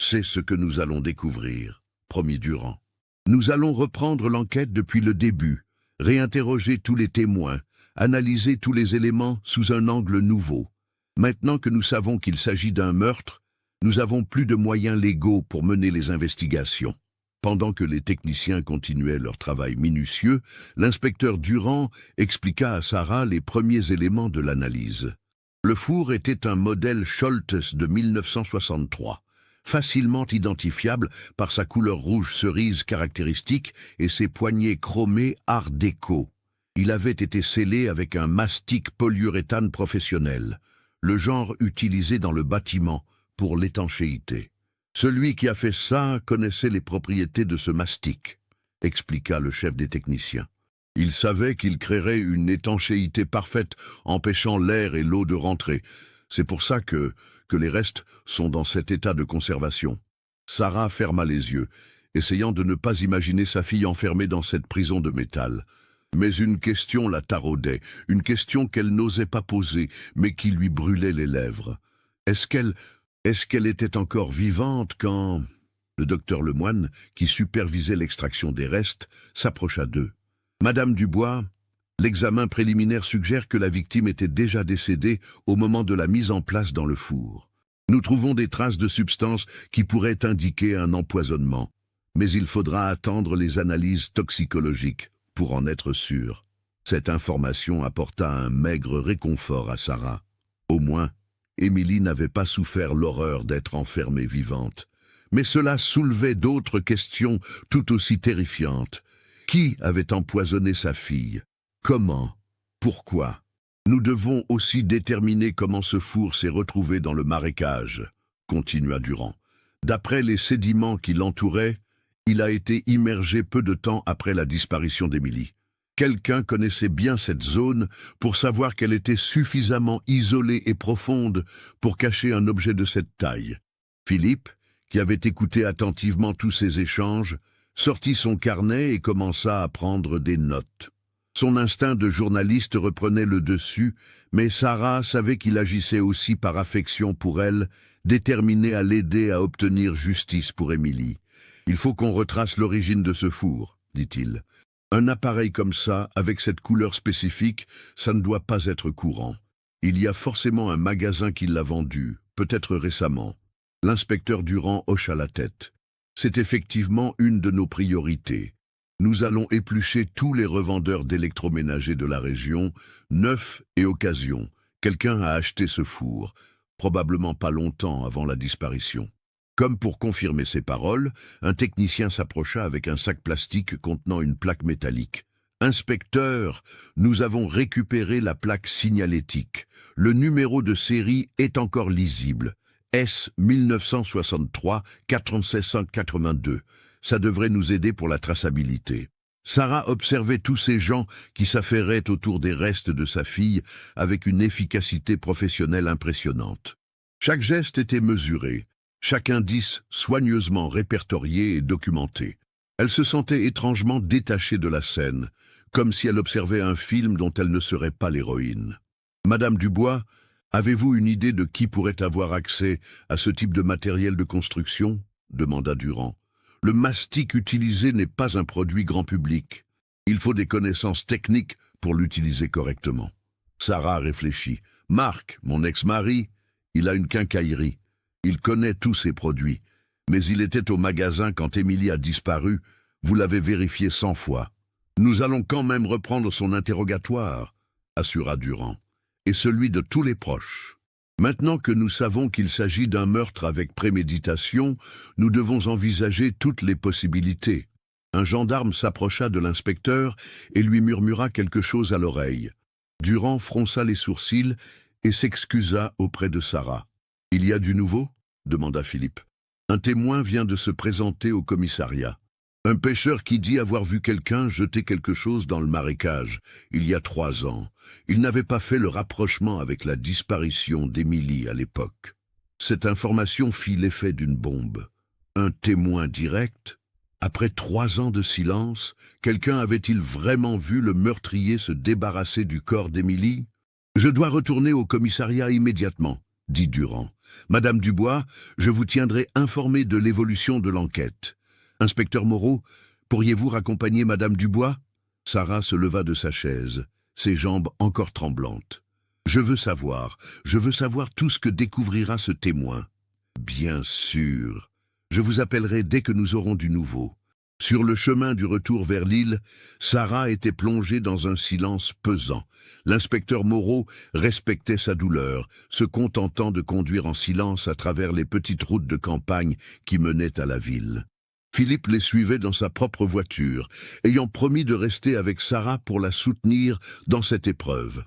« C'est ce que nous allons découvrir, promit Durand. Nous allons reprendre l'enquête depuis le début, réinterroger tous les témoins, analyser tous les éléments sous un angle nouveau. Maintenant que nous savons qu'il s'agit d'un meurtre, nous avons plus de moyens légaux pour mener les investigations. Pendant que les techniciens continuaient leur travail minutieux, l'inspecteur Durand expliqua à Sarah les premiers éléments de l'analyse. Le four était un modèle Scholtes de 1963. Facilement identifiable par sa couleur rouge cerise caractéristique et ses poignées chromées art déco. Il avait été scellé avec un mastic polyuréthane professionnel, le genre utilisé dans le bâtiment pour l'étanchéité. Celui qui a fait ça connaissait les propriétés de ce mastic, expliqua le chef des techniciens. Il savait qu'il créerait une étanchéité parfaite, empêchant l'air et l'eau de rentrer. C'est pour ça que les restes sont dans cet état de conservation. Sarah ferma les yeux, essayant de ne pas imaginer sa fille enfermée dans cette prison de métal. Mais une question la taraudait, une question qu'elle n'osait pas poser, mais qui lui brûlait les lèvres. Est-ce qu'elle était encore vivante quand... Le docteur Lemoine, qui supervisait l'extraction des restes, s'approcha d'eux. « Madame Dubois, l'examen préliminaire suggère que la victime était déjà décédée au moment de la mise en place dans le four. Nous trouvons des traces de substances qui pourraient indiquer un empoisonnement, mais il faudra attendre les analyses toxicologiques pour en être sûr. » Cette information apporta un maigre réconfort à Sarah. Au moins, Émilie n'avait pas souffert l'horreur d'être enfermée vivante. Mais cela soulevait d'autres questions tout aussi terrifiantes. Qui avait empoisonné sa fille? Comment? Pourquoi? Nous devons aussi déterminer comment ce four s'est retrouvé dans le marécage, continua Durand. D'après les sédiments qui l'entouraient, il a été immergé peu de temps après la disparition d'Émilie. Quelqu'un connaissait bien cette zone pour savoir qu'elle était suffisamment isolée et profonde pour cacher un objet de cette taille. Philippe, qui avait écouté attentivement tous ces échanges, sortit son carnet et commença à prendre des notes. Son instinct de journaliste reprenait le dessus, mais Sarah savait qu'il agissait aussi par affection pour elle, déterminé à l'aider à obtenir justice pour Émilie. « Il faut qu'on retrace l'origine de ce four, » dit-il. « Un appareil comme ça, avec cette couleur spécifique, ça ne doit pas être courant. Il y a forcément un magasin qui l'a vendu, peut-être récemment. » L'inspecteur Durand hocha la tête. « C'est effectivement une de nos priorités. Nous allons éplucher tous les revendeurs d'électroménagers de la région, neufs et occasion. Quelqu'un a acheté ce four, probablement pas longtemps avant la disparition. » Comme pour confirmer ses paroles, un technicien s'approcha avec un sac plastique contenant une plaque métallique. « Inspecteur, nous avons récupéré la plaque signalétique. Le numéro de série est encore lisible. S 1963 4782. Ça devrait nous aider pour la traçabilité. » Sarah observait tous ces gens qui s'affairaient autour des restes de sa fille avec une efficacité professionnelle impressionnante. Chaque geste était mesuré, chaque indice soigneusement répertorié et documenté. Elle se sentait étrangement détachée de la scène, comme si elle observait un film dont elle ne serait pas l'héroïne. « Madame Dubois, avez-vous une idée de qui pourrait avoir accès à ce type de matériel de construction ?» demanda Durand. « Le mastic utilisé n'est pas un produit grand public. Il faut des connaissances techniques pour l'utiliser correctement. » Sarah réfléchit. « Marc, mon ex-mari, il a une quincaillerie. Il connaît tous ces produits. Mais il était au magasin quand Émilie a disparu. Vous l'avez vérifié 100 fois. Nous allons quand même reprendre son interrogatoire, » assura Durand, « et celui de tous les proches. Maintenant que nous savons qu'il s'agit d'un meurtre avec préméditation, nous devons envisager toutes les possibilités. » Un gendarme s'approcha de l'inspecteur et lui murmura quelque chose à l'oreille. Durand fronça les sourcils et s'excusa auprès de Sarah. « Il y a du nouveau ?» demanda Philippe. Un témoin vient de se présenter au commissariat. Un pêcheur qui dit avoir vu quelqu'un jeter quelque chose dans le marécage, il y a 3 ans. Il n'avait pas fait le rapprochement avec la disparition d'Émilie à l'époque. Cette information fit l'effet d'une bombe. Un témoin direct? Après 3 ans de silence, quelqu'un avait-il vraiment vu le meurtrier se débarrasser du corps d'Émilie? « Je dois retourner au commissariat immédiatement », dit Durand. « Madame Dubois, je vous tiendrai informé de l'évolution de l'enquête. Inspecteur Moreau, pourriez-vous raccompagner Madame Dubois ?» Sarah se leva de sa chaise, ses jambes encore tremblantes. « Je veux savoir tout ce que découvrira ce témoin. »« Bien sûr. Je vous appellerai dès que nous aurons du nouveau. » Sur le chemin du retour vers l'île, Sarah était plongée dans un silence pesant. L'inspecteur Moreau respectait sa douleur, se contentant de conduire en silence à travers les petites routes de campagne qui menaient à la ville. Philippe les suivait dans sa propre voiture, ayant promis de rester avec Sarah pour la soutenir dans cette épreuve.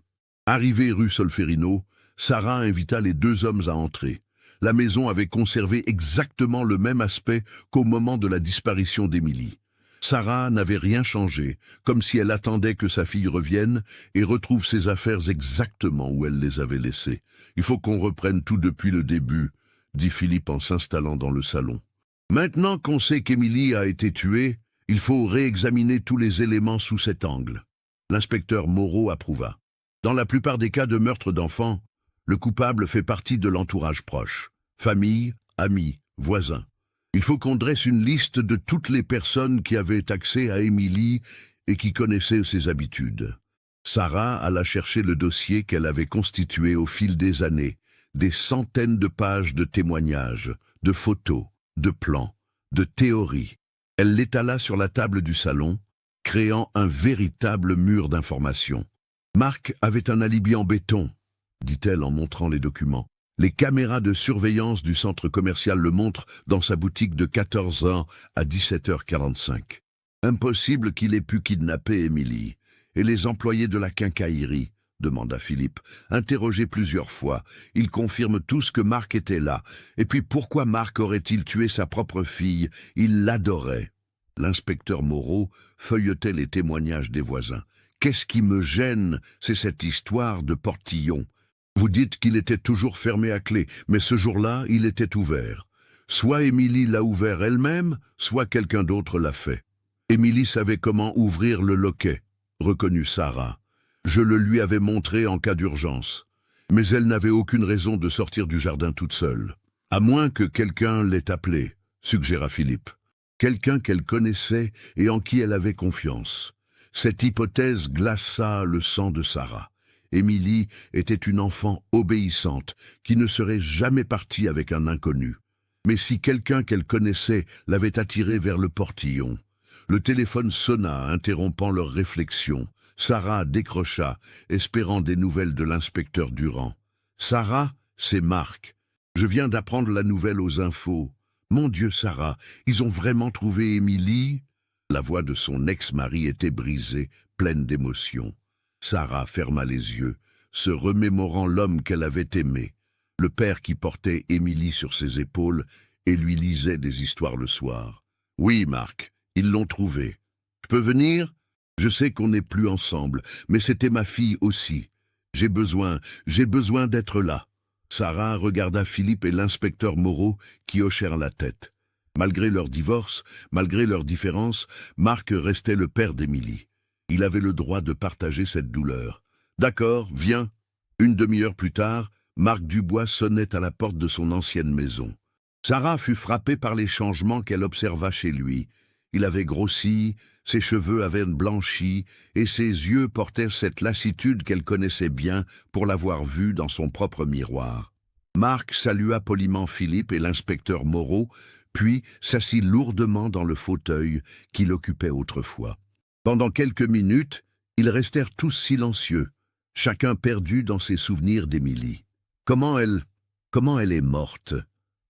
Arrivée rue Solferino, Sarah invita les 2 hommes à entrer. La maison avait conservé exactement le même aspect qu'au moment de la disparition d'Émilie. Sarah n'avait rien changé, comme si elle attendait que sa fille revienne et retrouve ses affaires exactement où elle les avait laissées. « Il faut qu'on reprenne tout depuis le début », dit Philippe en s'installant dans le salon. « Maintenant qu'on sait qu'Émilie a été tuée, il faut réexaminer tous les éléments sous cet angle. » L'inspecteur Moreau approuva. Dans la plupart des cas de meurtre d'enfants, le coupable fait partie de l'entourage proche. Famille, amis, voisins. Il faut qu'on dresse une liste de toutes les personnes qui avaient accès à Émilie et qui connaissaient ses habitudes. Sarah alla chercher le dossier qu'elle avait constitué au fil des années, des centaines de pages de témoignages, de photos, de plans, de théories. Elle l'étala sur la table du salon, créant un véritable mur d'informations. Marc avait un alibi en béton, dit-elle en montrant les documents. Les caméras de surveillance du centre commercial le montrent dans sa boutique de 14 ans à 17h45. Impossible qu'il ait pu kidnapper Émilie. Et les employés de la quincaillerie, demanda Philippe, interrogé plusieurs fois. Ils confirment tous que Marc était là. Et puis pourquoi Marc aurait-il tué sa propre fille? Il l'adorait. L'inspecteur Moreau feuilletait les témoignages des voisins. Qu'est-ce qui me gêne, c'est cette histoire de portillon. Vous dites qu'il était toujours fermé à clé, mais ce jour-là, il était ouvert. Soit Émilie l'a ouvert elle-même, soit quelqu'un d'autre l'a fait. Émilie savait comment ouvrir le loquet, reconnut Sarah. Je le lui avais montré en cas d'urgence. Mais elle n'avait aucune raison de sortir du jardin toute seule. À moins que quelqu'un l'ait appelée, suggéra Philippe. Quelqu'un qu'elle connaissait et en qui elle avait confiance. Cette hypothèse glaça le sang de Sarah. Émilie était une enfant obéissante, qui ne serait jamais partie avec un inconnu. Mais si quelqu'un qu'elle connaissait l'avait attirée vers le portillon, le téléphone sonna, interrompant leur réflexion. Sarah décrocha, espérant des nouvelles de l'inspecteur Durand. « Sarah, c'est Marc. Je viens d'apprendre la nouvelle aux infos. Mon Dieu, Sarah, ils ont vraiment trouvé Émilie ?» La voix de son ex-mari était brisée, pleine d'émotion. Sarah ferma les yeux, se remémorant l'homme qu'elle avait aimé, le père qui portait Émilie sur ses épaules et lui lisait des histoires le soir. « Oui, Marc, ils l'ont trouvée. Je peux venir ? Je sais qu'on n'est plus ensemble, mais c'était ma fille aussi. J'ai besoin d'être là. » Sarah regarda Philippe et l'inspecteur Moreau qui hochèrent la tête. Malgré leur divorce, malgré leurs différences, Marc restait le père d'Émilie. Il avait le droit de partager cette douleur. « D'accord, viens. » Une demi-heure plus tard, Marc Dubois sonnait à la porte de son ancienne maison. Sarah fut frappée par les changements qu'elle observa chez lui. Il avait grossi, ses cheveux avaient blanchi, et ses yeux portèrent cette lassitude qu'elle connaissait bien pour l'avoir vue dans son propre miroir. Marc salua poliment Philippe et l'inspecteur Moreau, puis s'assit lourdement dans le fauteuil qu'il occupait autrefois. Pendant quelques minutes, ils restèrent tous silencieux, chacun perdu dans ses souvenirs d'Émilie. « Comment elle est morte ?»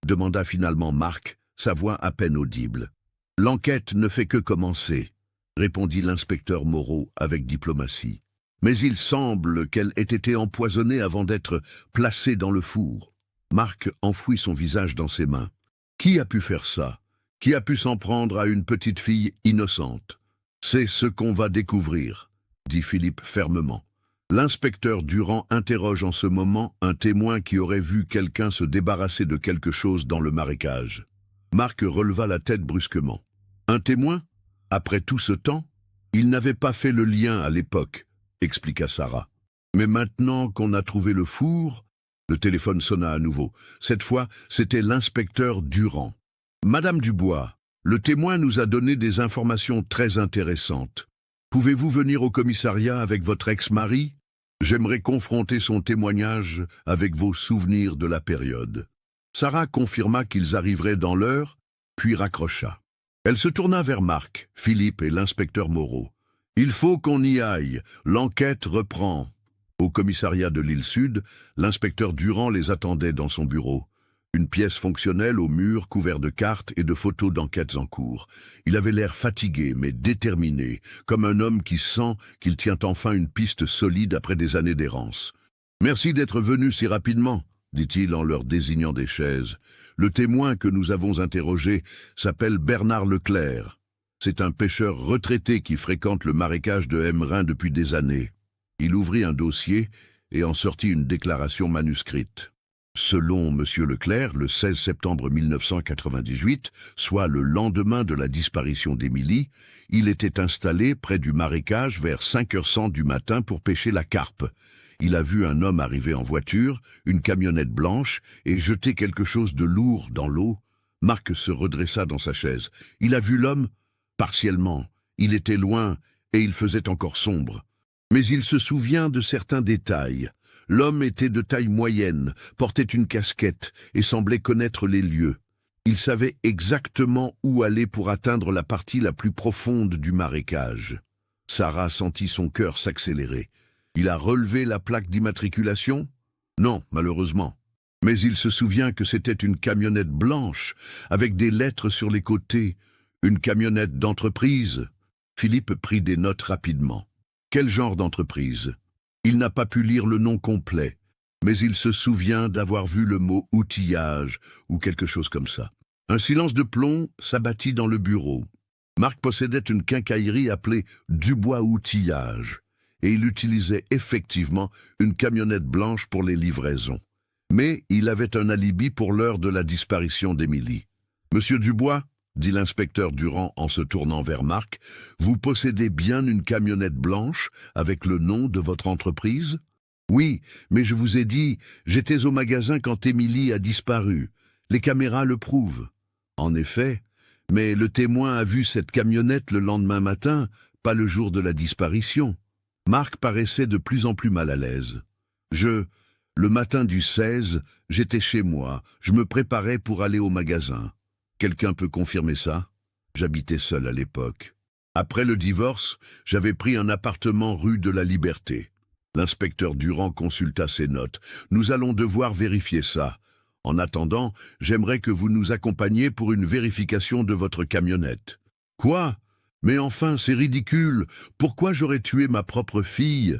demanda finalement Marc, sa voix à peine audible. « L'enquête ne fait que commencer », répondit l'inspecteur Moreau avec diplomatie. « Mais il semble qu'elle ait été empoisonnée avant d'être placée dans le four. » Marc enfouit son visage dans ses mains. « Qui a pu faire ça? Qui a pu s'en prendre à une petite fille innocente? C'est ce qu'on va découvrir, dit Philippe fermement. L'inspecteur Durand interroge en ce moment un témoin qui aurait vu quelqu'un se débarrasser de quelque chose dans le marécage. Marc releva la tête brusquement. Un témoin? Après tout ce temps? Il n'avait pas fait le lien à l'époque, expliqua Sarah. Mais maintenant qu'on a trouvé le four, le téléphone sonna à nouveau. Cette fois, c'était l'inspecteur Durand. Madame Dubois, le témoin nous a donné des informations très intéressantes. Pouvez-vous venir au commissariat avec votre ex-mari? J'aimerais confronter son témoignage avec vos souvenirs de la période. Sarah confirma qu'ils arriveraient dans l'heure, puis raccrocha. Elle se tourna vers Marc, Philippe et l'inspecteur Moreau. Il faut qu'on y aille, l'enquête reprend. Au commissariat de l'île Sud, l'inspecteur Durand les attendait dans son bureau. Une pièce fonctionnelle au mur couvert de cartes et de photos d'enquêtes en cours. Il avait l'air fatigué mais déterminé, comme un homme qui sent qu'il tient enfin une piste solide après des années d'errance. « Merci d'être venu si rapidement », dit-il en leur désignant des chaises. « Le témoin que nous avons interrogé s'appelle Bernard Leclerc. C'est un pêcheur retraité qui fréquente le marécage de Emmerin depuis des années. » Il ouvrit un dossier et en sortit une déclaration manuscrite. Selon M. Leclerc, le 16 septembre 1998, soit le lendemain de la disparition d'Émilie, il était installé près du marécage vers 5h100 du matin pour pêcher la carpe. Il a vu un homme arriver en voiture, une camionnette blanche, et jeter quelque chose de lourd dans l'eau. Marc se redressa dans sa chaise. Il a vu l'homme? Partiellement. Il était loin et il faisait encore sombre. Mais il se souvient de certains détails. L'homme était de taille moyenne, portait une casquette et semblait connaître les lieux. Il savait exactement où aller pour atteindre la partie la plus profonde du marécage. Sarah sentit son cœur s'accélérer. Il a relevé la plaque d'immatriculation? Non, malheureusement. Mais il se souvient que c'était une camionnette blanche, avec des lettres sur les côtés. Une camionnette d'entreprise. Philippe prit des notes rapidement. Quel genre d'entreprise? Il n'a pas pu lire le nom complet, mais il se souvient d'avoir vu le mot « outillage » ou quelque chose comme ça. Un silence de plomb s'abattit dans le bureau. Marc possédait une quincaillerie appelée « Dubois Outillage » et il utilisait effectivement une camionnette blanche pour les livraisons. Mais il avait un alibi pour l'heure de la disparition d'Émilie. « Monsieur Dubois ?» dit l'inspecteur Durand en se tournant vers Marc, « vous possédez bien une camionnette blanche avec le nom de votre entreprise? » Oui, mais je vous ai dit, j'étais au magasin quand Émilie a disparu. Les caméras le prouvent. En effet, mais le témoin a vu cette camionnette le lendemain matin, pas le jour de la disparition. Marc paraissait de plus en plus mal à l'aise. Le matin du 16, j'étais chez moi, je me préparais pour aller au magasin. Quelqu'un peut confirmer ça? J'habitais seul à l'époque. Après le divorce, j'avais pris un appartement rue de la Liberté. L'inspecteur Durand consulta ses notes. Nous allons devoir vérifier ça. En attendant, j'aimerais que vous nous accompagniez pour une vérification de votre camionnette. Quoi? Mais enfin, c'est ridicule. Pourquoi j'aurais tué ma propre fille?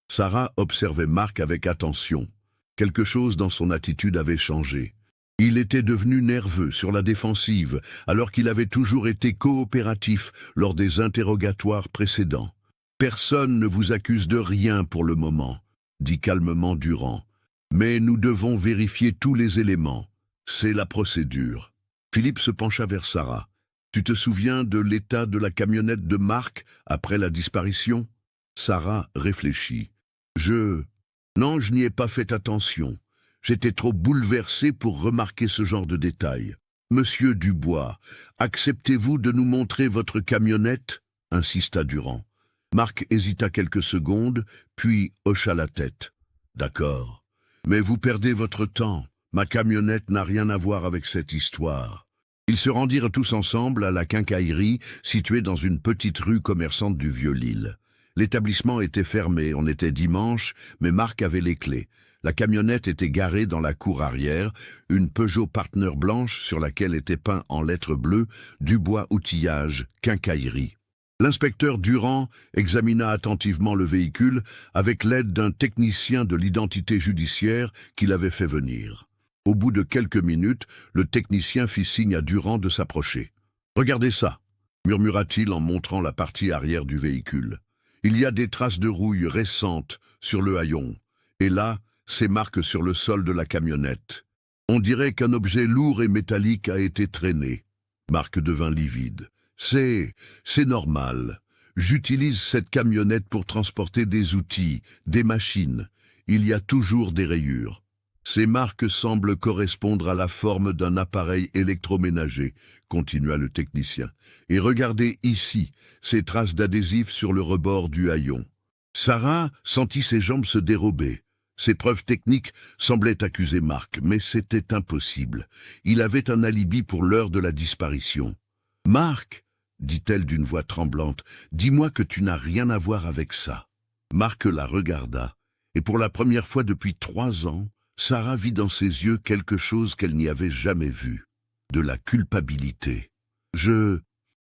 Sarah observait Marc avec attention. Quelque chose dans son attitude avait changé. Il était devenu nerveux, sur la défensive, alors qu'il avait toujours été coopératif lors des interrogatoires précédents. « Personne ne vous accuse de rien pour le moment, » dit calmement Durand. « Mais nous devons vérifier tous les éléments. C'est la procédure. » Philippe se pencha vers Sarah. « Tu te souviens de l'état de la camionnette de Marc après la disparition ?» Sarah réfléchit. « Non, je n'y ai pas fait attention. J'étais trop bouleversé pour remarquer ce genre de détails. Monsieur Dubois, acceptez-vous de nous montrer votre camionnette ?» insista Durand. Marc hésita quelques secondes, puis hocha la tête. « D'accord. Mais vous perdez votre temps. Ma camionnette n'a rien à voir avec cette histoire. » Ils se rendirent tous ensemble à la quincaillerie, située dans une petite rue commerçante du Vieux-Lille. L'établissement était fermé, on était dimanche, mais Marc avait les clés. La camionnette était garée dans la cour arrière, une Peugeot Partner blanche sur laquelle était peint en lettres bleues « Dubois Outillage, Quincaillerie ». L'inspecteur Durand examina attentivement le véhicule avec l'aide d'un technicien de l'identité judiciaire qu'il avait fait venir. Au bout de quelques minutes, le technicien fit signe à Durand de s'approcher. « Regardez ça !» murmura-t-il en montrant la partie arrière du véhicule. « Il y a des traces de rouille récentes sur le haillon. Et là, ces marques sur le sol de la camionnette. On dirait qu'un objet lourd et métallique a été traîné. » Marc devint livide. « C'est normal. J'utilise cette camionnette pour transporter des outils, des machines. Il y a toujours des rayures. Ces marques semblent correspondre à la forme d'un appareil électroménager, continua le technicien. Et regardez ici, ces traces d'adhésif sur le rebord du haillon. » Sarah sentit ses jambes se dérober. Ces preuves techniques semblaient accuser Marc, mais c'était impossible. Il avait un alibi pour l'heure de la disparition. « Marc, dit-elle d'une voix tremblante, dis-moi que tu n'as rien à voir avec ça. » Marc la regarda, et pour la première fois depuis 3 ans, Sarah vit dans ses yeux quelque chose qu'elle n'y avait jamais vu. De la culpabilité.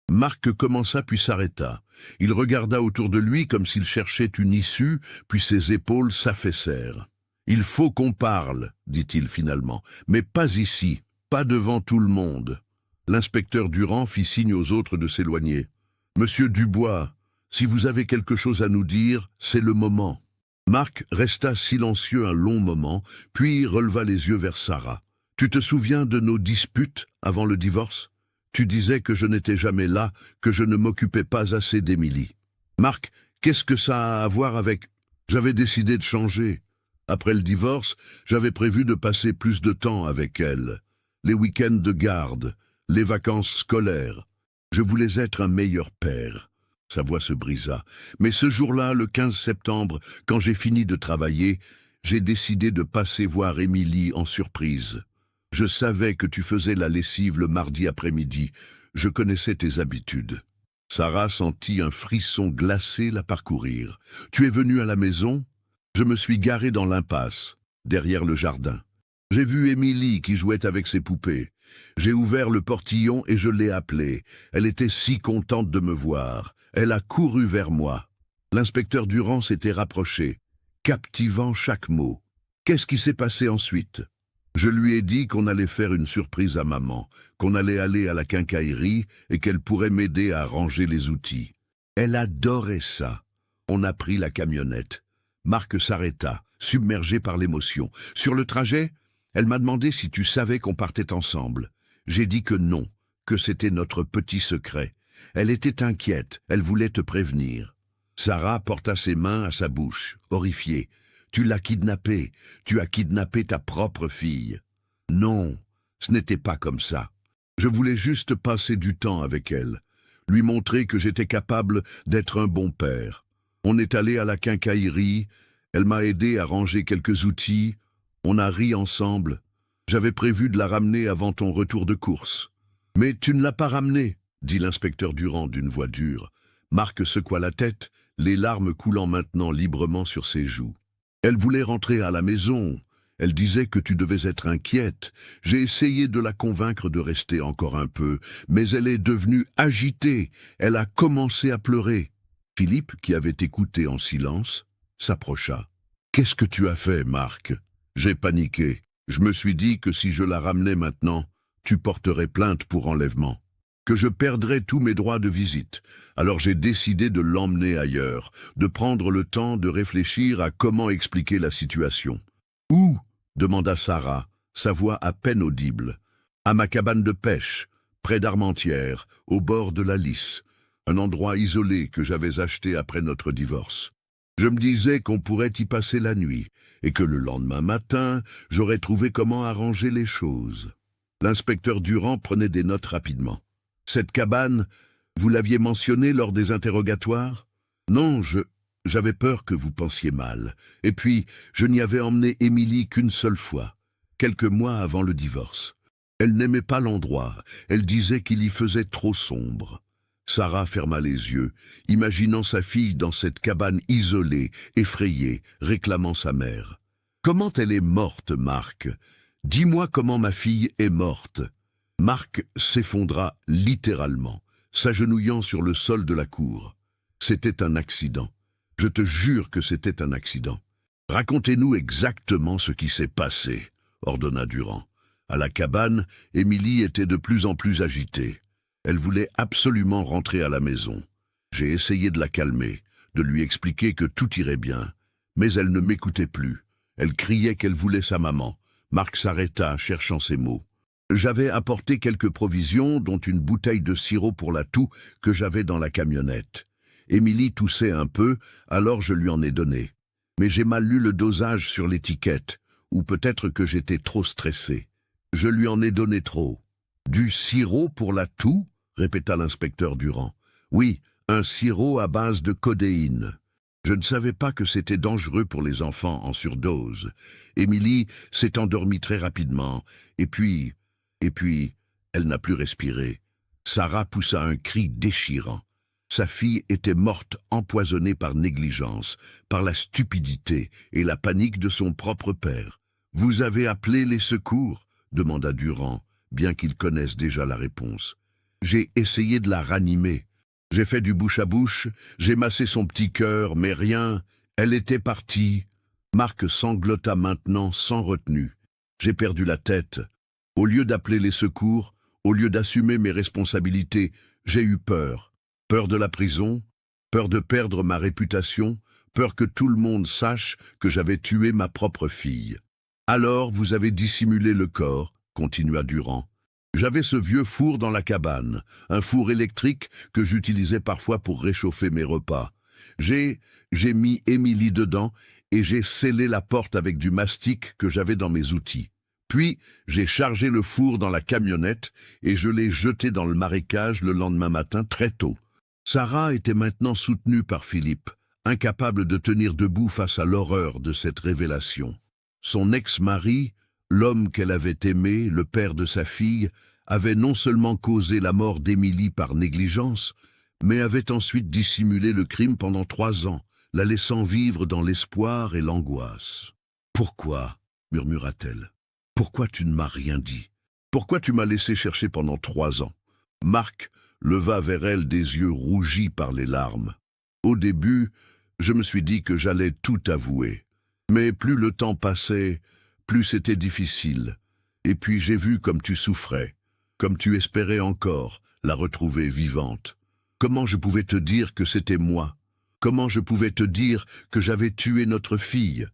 Marc commença puis s'arrêta. Il regarda autour de lui comme s'il cherchait une issue, puis ses épaules s'affaissèrent. « Il faut qu'on parle, dit-il finalement, mais pas ici, pas devant tout le monde. » L'inspecteur Durand fit signe aux autres de s'éloigner. « Monsieur Dubois, si vous avez quelque chose à nous dire, c'est le moment. » Marc resta silencieux un long moment, puis releva les yeux vers Sarah. « Tu te souviens de nos disputes avant le divorce ? Tu disais que je n'étais jamais là, que je ne m'occupais pas assez d'Émilie. Marc, qu'est-ce que ça a à voir avec... J'avais décidé de changer. Après le divorce, j'avais prévu de passer plus de temps avec elle. Les week-ends de garde, les vacances scolaires. Je voulais être un meilleur père. » Sa voix se brisa. « Mais ce jour-là, le 15 septembre, quand j'ai fini de travailler, j'ai décidé de passer voir Émilie en surprise. Je savais que tu faisais la lessive le mardi après-midi. Je connaissais tes habitudes. » Sarah sentit un frisson glacé la parcourir. « Tu es venu à la maison ? Je me suis garé dans l'impasse, derrière le jardin. J'ai vu Émilie qui jouait avec ses poupées. J'ai ouvert le portillon et je l'ai appelée. Elle était si contente de me voir. Elle a couru vers moi. » L'inspecteur Durand s'était rapproché, captivant chaque mot. « Qu'est-ce qui s'est passé ensuite ? » « Je lui ai dit qu'on allait faire une surprise à maman, qu'on allait aller à la quincaillerie et qu'elle pourrait m'aider à ranger les outils. Elle adorait ça. On a pris la camionnette. » Marc s'arrêta, submergé par l'émotion. « Sur le trajet, elle m'a demandé si tu savais qu'on partait ensemble. J'ai dit que non, que c'était notre petit secret. Elle était inquiète, elle voulait te prévenir. » Sarah porta ses mains à sa bouche, horrifiée. « Tu l'as kidnappée, tu as kidnappé ta propre fille. » « Non, ce n'était pas comme ça. Je voulais juste passer du temps avec elle, lui montrer que j'étais capable d'être un bon père. On est allé à la quincaillerie, elle m'a aidé à ranger quelques outils, on a ri ensemble. J'avais prévu de la ramener avant ton retour de course. »« Mais tu ne l'as pas ramenée, » dit l'inspecteur Durand d'une voix dure. Marc secoua la tête, les larmes coulant maintenant librement sur ses joues. « Elle voulait rentrer à la maison. Elle disait que tu devais être inquiète. J'ai essayé de la convaincre de rester encore un peu, mais elle est devenue agitée. Elle a commencé à pleurer. » Philippe, qui avait écouté en silence, s'approcha. « Qu'est-ce que tu as fait, Marc ?» J'ai paniqué. Je me suis dit que si je la ramenais maintenant, tu porterais plainte pour enlèvement, que je perdrais tous mes droits de visite. Alors j'ai décidé de l'emmener ailleurs, de prendre le temps de réfléchir à comment expliquer la situation. « Où ?» demanda Sarah, sa voix à peine audible. « À ma cabane de pêche, près d'Armentières, au bord de la Lys, un endroit isolé que j'avais acheté après notre divorce. Je me disais qu'on pourrait y passer la nuit, et que le lendemain matin, j'aurais trouvé comment arranger les choses. » L'inspecteur Durand prenait des notes rapidement. « Cette cabane, vous l'aviez mentionnée lors des interrogatoires ? » « Non, j'avais peur que vous pensiez mal. Et puis, je n'y avais emmené Émilie qu'une seule fois, quelques mois avant le divorce. Elle n'aimait pas l'endroit, elle disait qu'il y faisait trop sombre. » Sarah ferma les yeux, imaginant sa fille dans cette cabane isolée, effrayée, réclamant sa mère. « Comment elle est morte, Marc ? Dis-moi comment ma fille est morte. » Marc s'effondra littéralement, s'agenouillant sur le sol de la cour. C'était un accident. Je te jure que c'était un accident. « Racontez-nous exactement ce qui s'est passé, » ordonna Durand. À la cabane, Émilie était de plus en plus agitée. Elle voulait absolument rentrer à la maison. J'ai essayé de la calmer, de lui expliquer que tout irait bien. Mais elle ne m'écoutait plus. Elle criait qu'elle voulait sa maman. Marc s'arrêta, cherchant ses mots. J'avais apporté quelques provisions, dont une bouteille de sirop pour la toux que j'avais dans la camionnette. Émilie toussait un peu, alors je lui en ai donné. Mais j'ai mal lu le dosage sur l'étiquette, ou peut-être que j'étais trop stressé. Je lui en ai donné trop. Du sirop pour la toux ? Répéta l'inspecteur Durand. Oui, un sirop à base de codéine. Je ne savais pas que c'était dangereux pour les enfants en surdose. Émilie s'est endormie très rapidement, et puis, elle n'a plus respiré. Sarah poussa un cri déchirant. Sa fille était morte empoisonnée par négligence, par la stupidité et la panique de son propre père. « Vous avez appelé les secours ?» demanda Durand, bien qu'il connaisse déjà la réponse. « J'ai essayé de la ranimer. J'ai fait du bouche à bouche, j'ai massé son petit cœur, mais rien, elle était partie. » Marc sanglota maintenant sans retenue. « J'ai perdu la tête. Au lieu d'appeler les secours, au lieu d'assumer mes responsabilités, j'ai eu peur. Peur de la prison, peur de perdre ma réputation, peur que tout le monde sache que j'avais tué ma propre fille. Alors vous avez dissimulé le corps, continua Durand. J'avais ce vieux four dans la cabane, un four électrique que j'utilisais parfois pour réchauffer mes repas. J'ai mis Émilie dedans et j'ai scellé la porte avec du mastic que j'avais dans mes outils. Puis, j'ai chargé le four dans la camionnette et je l'ai jeté dans le marécage le lendemain matin très tôt. Sarah était maintenant soutenue par Philippe, incapable de tenir debout face à l'horreur de cette révélation. Son ex-mari, l'homme qu'elle avait aimé, le père de sa fille, avait non seulement causé la mort d'Émilie par négligence, mais avait ensuite dissimulé le crime pendant 3 ans, la laissant vivre dans l'espoir et l'angoisse. « Pourquoi ?» murmura-t-elle. « Pourquoi tu ne m'as rien dit? Pourquoi tu m'as laissé chercher pendant 3 ans ?» Marc leva vers elle des yeux rougis par les larmes. « Au début, je me suis dit que j'allais tout avouer. Mais plus le temps passait, plus c'était difficile. Et puis j'ai vu comme tu souffrais, comme tu espérais encore la retrouver vivante. Comment je pouvais te dire que c'était moi? Comment je pouvais te dire que j'avais tué notre fille?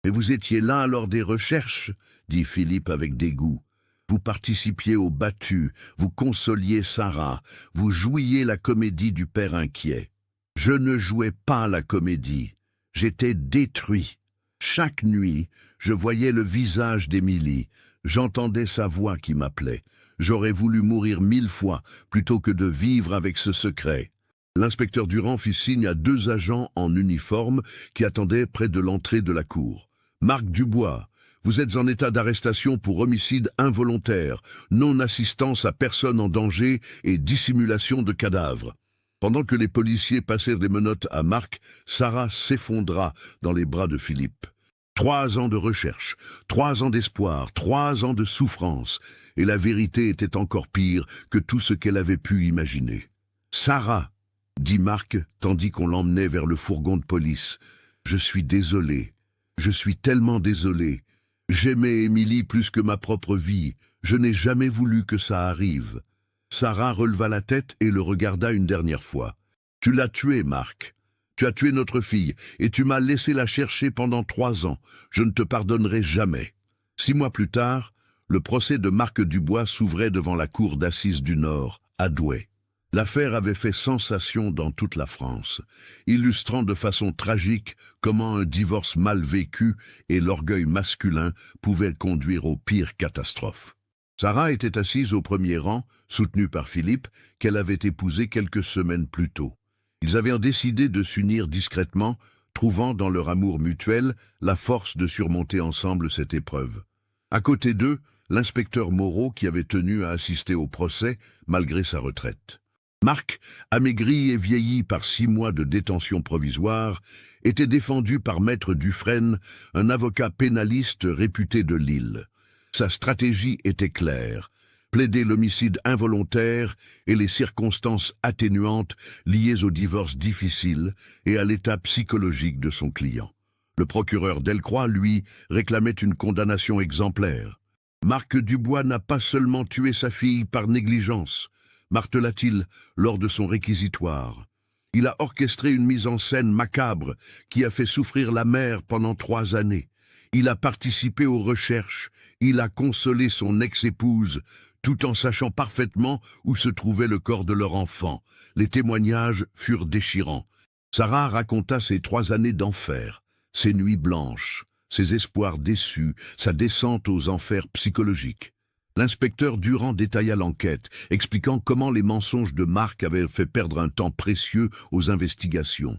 Mais vous étiez là lors des recherches, dit Philippe avec dégoût. Vous participiez au battu, vous consoliez Sarah, vous jouiez la comédie du père inquiet. Je ne jouais pas la comédie, j'étais détruit. Chaque nuit, je voyais le visage d'Émilie, j'entendais sa voix qui m'appelait. J'aurais voulu mourir 1000 fois plutôt que de vivre avec ce secret. L'inspecteur Durand fit signe à 2 agents en uniforme qui attendaient près de l'entrée de la cour. Marc Dubois, vous êtes en état d'arrestation pour homicide involontaire, non-assistance à personne en danger et dissimulation de cadavre. Pendant que les policiers passèrent des menottes à Marc, Sarah s'effondra dans les bras de Philippe. 3 ans de recherche, 3 ans d'espoir, 3 ans de souffrance, et la vérité était encore pire que tout ce qu'elle avait pu imaginer. « Sarah !» dit Marc, tandis qu'on l'emmenait vers le fourgon de police. « Je suis désolé. Je suis tellement désolé. J'aimais Émilie plus que ma propre vie. Je n'ai jamais voulu que ça arrive. » Sarah releva la tête et le regarda une dernière fois. « Tu l'as tuée, Marc. Tu as tué notre fille et tu m'as laissé la chercher pendant 3 ans. Je ne te pardonnerai jamais. » 6 mois plus tard, le procès de Marc Dubois s'ouvrait devant la cour d'assises du Nord, à Douai. L'affaire avait fait sensation dans toute la France, illustrant de façon tragique comment un divorce mal vécu et l'orgueil masculin pouvaient conduire aux pires catastrophes. Sarah était assise au premier rang, soutenue par Philippe, qu'elle avait épousé quelques semaines plus tôt. Ils avaient décidé de s'unir discrètement, trouvant dans leur amour mutuel la force de surmonter ensemble cette épreuve. À côté d'eux, l'inspecteur Moreau qui avait tenu à assister au procès malgré sa retraite. Marc, amaigri et vieilli par 6 mois de détention provisoire, était défendu par Maître Dufresne, un avocat pénaliste réputé de Lille. Sa stratégie était claire, plaider l'homicide involontaire et les circonstances atténuantes liées au divorce difficile et à l'état psychologique de son client. Le procureur Delcroix, lui, réclamait une condamnation exemplaire. Marc Dubois n'a pas seulement tué sa fille par négligence, martela-t-il lors de son réquisitoire. Il a orchestré une mise en scène macabre qui a fait souffrir la mère pendant 3 années. Il a participé aux recherches, il a consolé son ex-épouse, tout en sachant parfaitement où se trouvait le corps de leur enfant. Les témoignages furent déchirants. Sarah raconta ses 3 années d'enfer, ses nuits blanches, ses espoirs déçus, sa descente aux enfers psychologiques. L'inspecteur Durand détailla l'enquête, expliquant comment les mensonges de Marc avaient fait perdre un temps précieux aux investigations.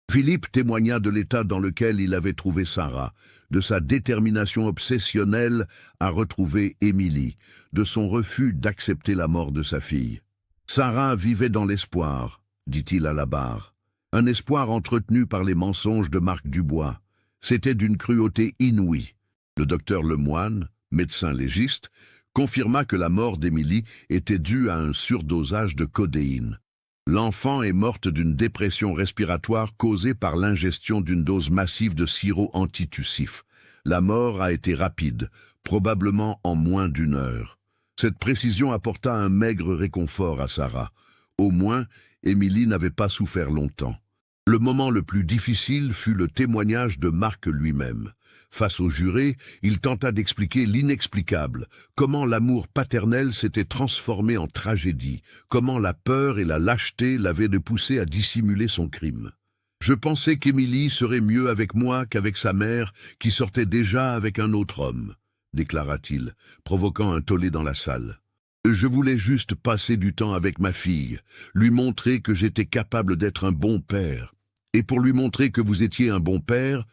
Philippe témoigna de l'état dans lequel il avait trouvé Sarah, de sa détermination obsessionnelle à retrouver Émilie, de son refus d'accepter la mort de sa fille. Sarah vivait dans l'espoir, dit-il à la barre. Un espoir entretenu par les mensonges de Marc Dubois. C'était d'une cruauté inouïe. Le docteur Lemoine, médecin légiste, confirma que la mort d'Émilie était due à un surdosage de codéine. L'enfant est morte d'une dépression respiratoire causée par l'ingestion d'une dose massive de sirop antitussif. La mort a été rapide, probablement en moins d'1 heure. Cette précision apporta un maigre réconfort à Sarah. Au moins, Émilie n'avait pas souffert longtemps. Le moment le plus difficile fut le témoignage de Marc lui-même. Face au juré, il tenta d'expliquer l'inexplicable, comment l'amour paternel s'était transformé en tragédie, comment la peur et la lâcheté l'avaient poussé à dissimuler son crime. « Je pensais qu'Émilie serait mieux avec moi qu'avec sa mère, qui sortait déjà avec un autre homme », déclara-t-il, provoquant un tollé dans la salle. « Je voulais juste passer du temps avec ma fille, lui montrer que j'étais capable d'être un bon père. Et pour lui montrer que vous étiez un bon père,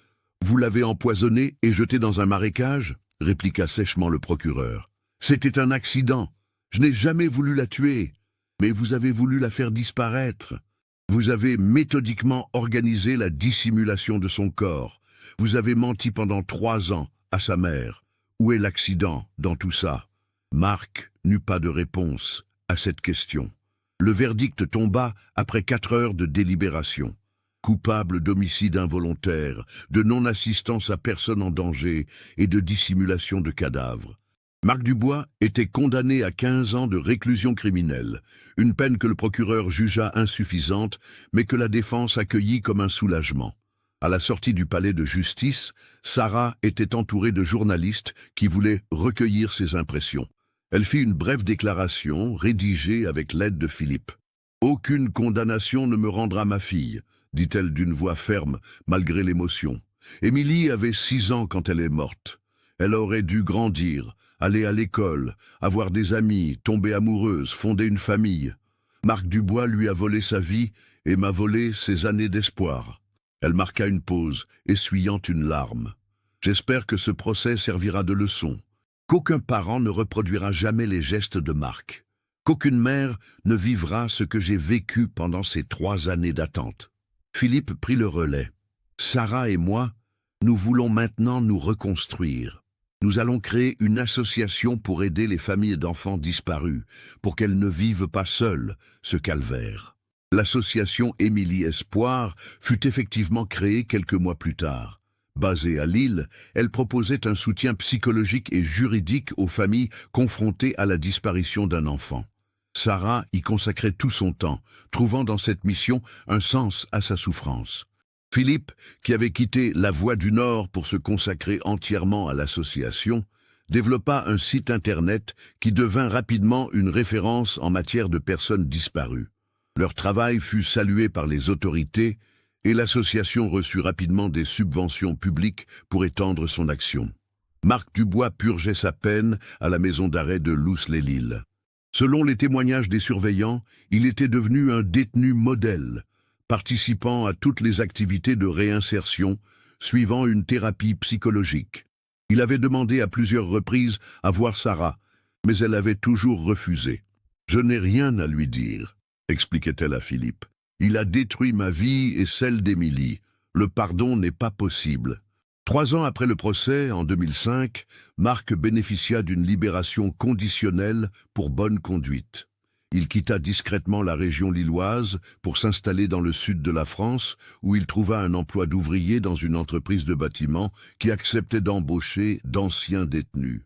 vous l'avez empoisonnée et jetée dans un marécage ?» répliqua sèchement le procureur. « C'était un accident. Je n'ai jamais voulu la tuer. Mais vous avez voulu la faire disparaître. Vous avez méthodiquement organisé la dissimulation de son corps. Vous avez menti pendant 3 ans à sa mère. Où est l'accident dans tout ça ?» Marc n'eut pas de réponse à cette question. Le verdict tomba après 4 heures de délibération. Coupable d'homicide involontaire, de non-assistance à personne en danger et de dissimulation de cadavres. Marc Dubois était condamné à 15 ans de réclusion criminelle, une peine que le procureur jugea insuffisante, mais que la défense accueillit comme un soulagement. À la sortie du palais de justice, Sarah était entourée de journalistes qui voulaient recueillir ses impressions. Elle fit une brève déclaration, rédigée avec l'aide de Philippe. « Aucune condamnation ne me rendra ma fille », dit-elle d'une voix ferme, malgré l'émotion. Émilie avait 6 ans quand elle est morte. Elle aurait dû grandir, aller à l'école, avoir des amis, tomber amoureuse, fonder une famille. Marc Dubois lui a volé sa vie et m'a volé ses années d'espoir. Elle marqua une pause, essuyant une larme. J'espère que ce procès servira de leçon. Qu'aucun parent ne reproduira jamais les gestes de Marc. Qu'aucune mère ne vivra ce que j'ai vécu pendant ces 3 années d'attente. Philippe prit le relais. Sarah et moi, nous voulons maintenant nous reconstruire. Nous allons créer une association pour aider les familles d'enfants disparus, pour qu'elles ne vivent pas seules ce calvaire. L'association Émilie Espoir fut effectivement créée quelques mois plus tard. Basée à Lille, elle proposait un soutien psychologique et juridique aux familles confrontées à la disparition d'un enfant. Sarah y consacrait tout son temps, trouvant dans cette mission un sens à sa souffrance. Philippe, qui avait quitté La Voix du Nord pour se consacrer entièrement à l'association, développa un site internet qui devint rapidement une référence en matière de personnes disparues. Leur travail fut salué par les autorités et l'association reçut rapidement des subventions publiques pour étendre son action. Marc Dubois purgeait sa peine à la maison d'arrêt de Loos-les-Lilles. Selon les témoignages des surveillants, il était devenu un détenu modèle, participant à toutes les activités de réinsertion, suivant une thérapie psychologique. Il avait demandé à plusieurs reprises à voir Sarah, mais elle avait toujours refusé. « Je n'ai rien à lui dire », expliquait-elle à Philippe. « Il a détruit ma vie et celle d'Émilie. Le pardon n'est pas possible. » 3 ans après le procès, en 2005, Marc bénéficia d'une libération conditionnelle pour bonne conduite. Il quitta discrètement la région lilloise pour s'installer dans le sud de la France, où il trouva un emploi d'ouvrier dans une entreprise de bâtiment qui acceptait d'embaucher d'anciens détenus.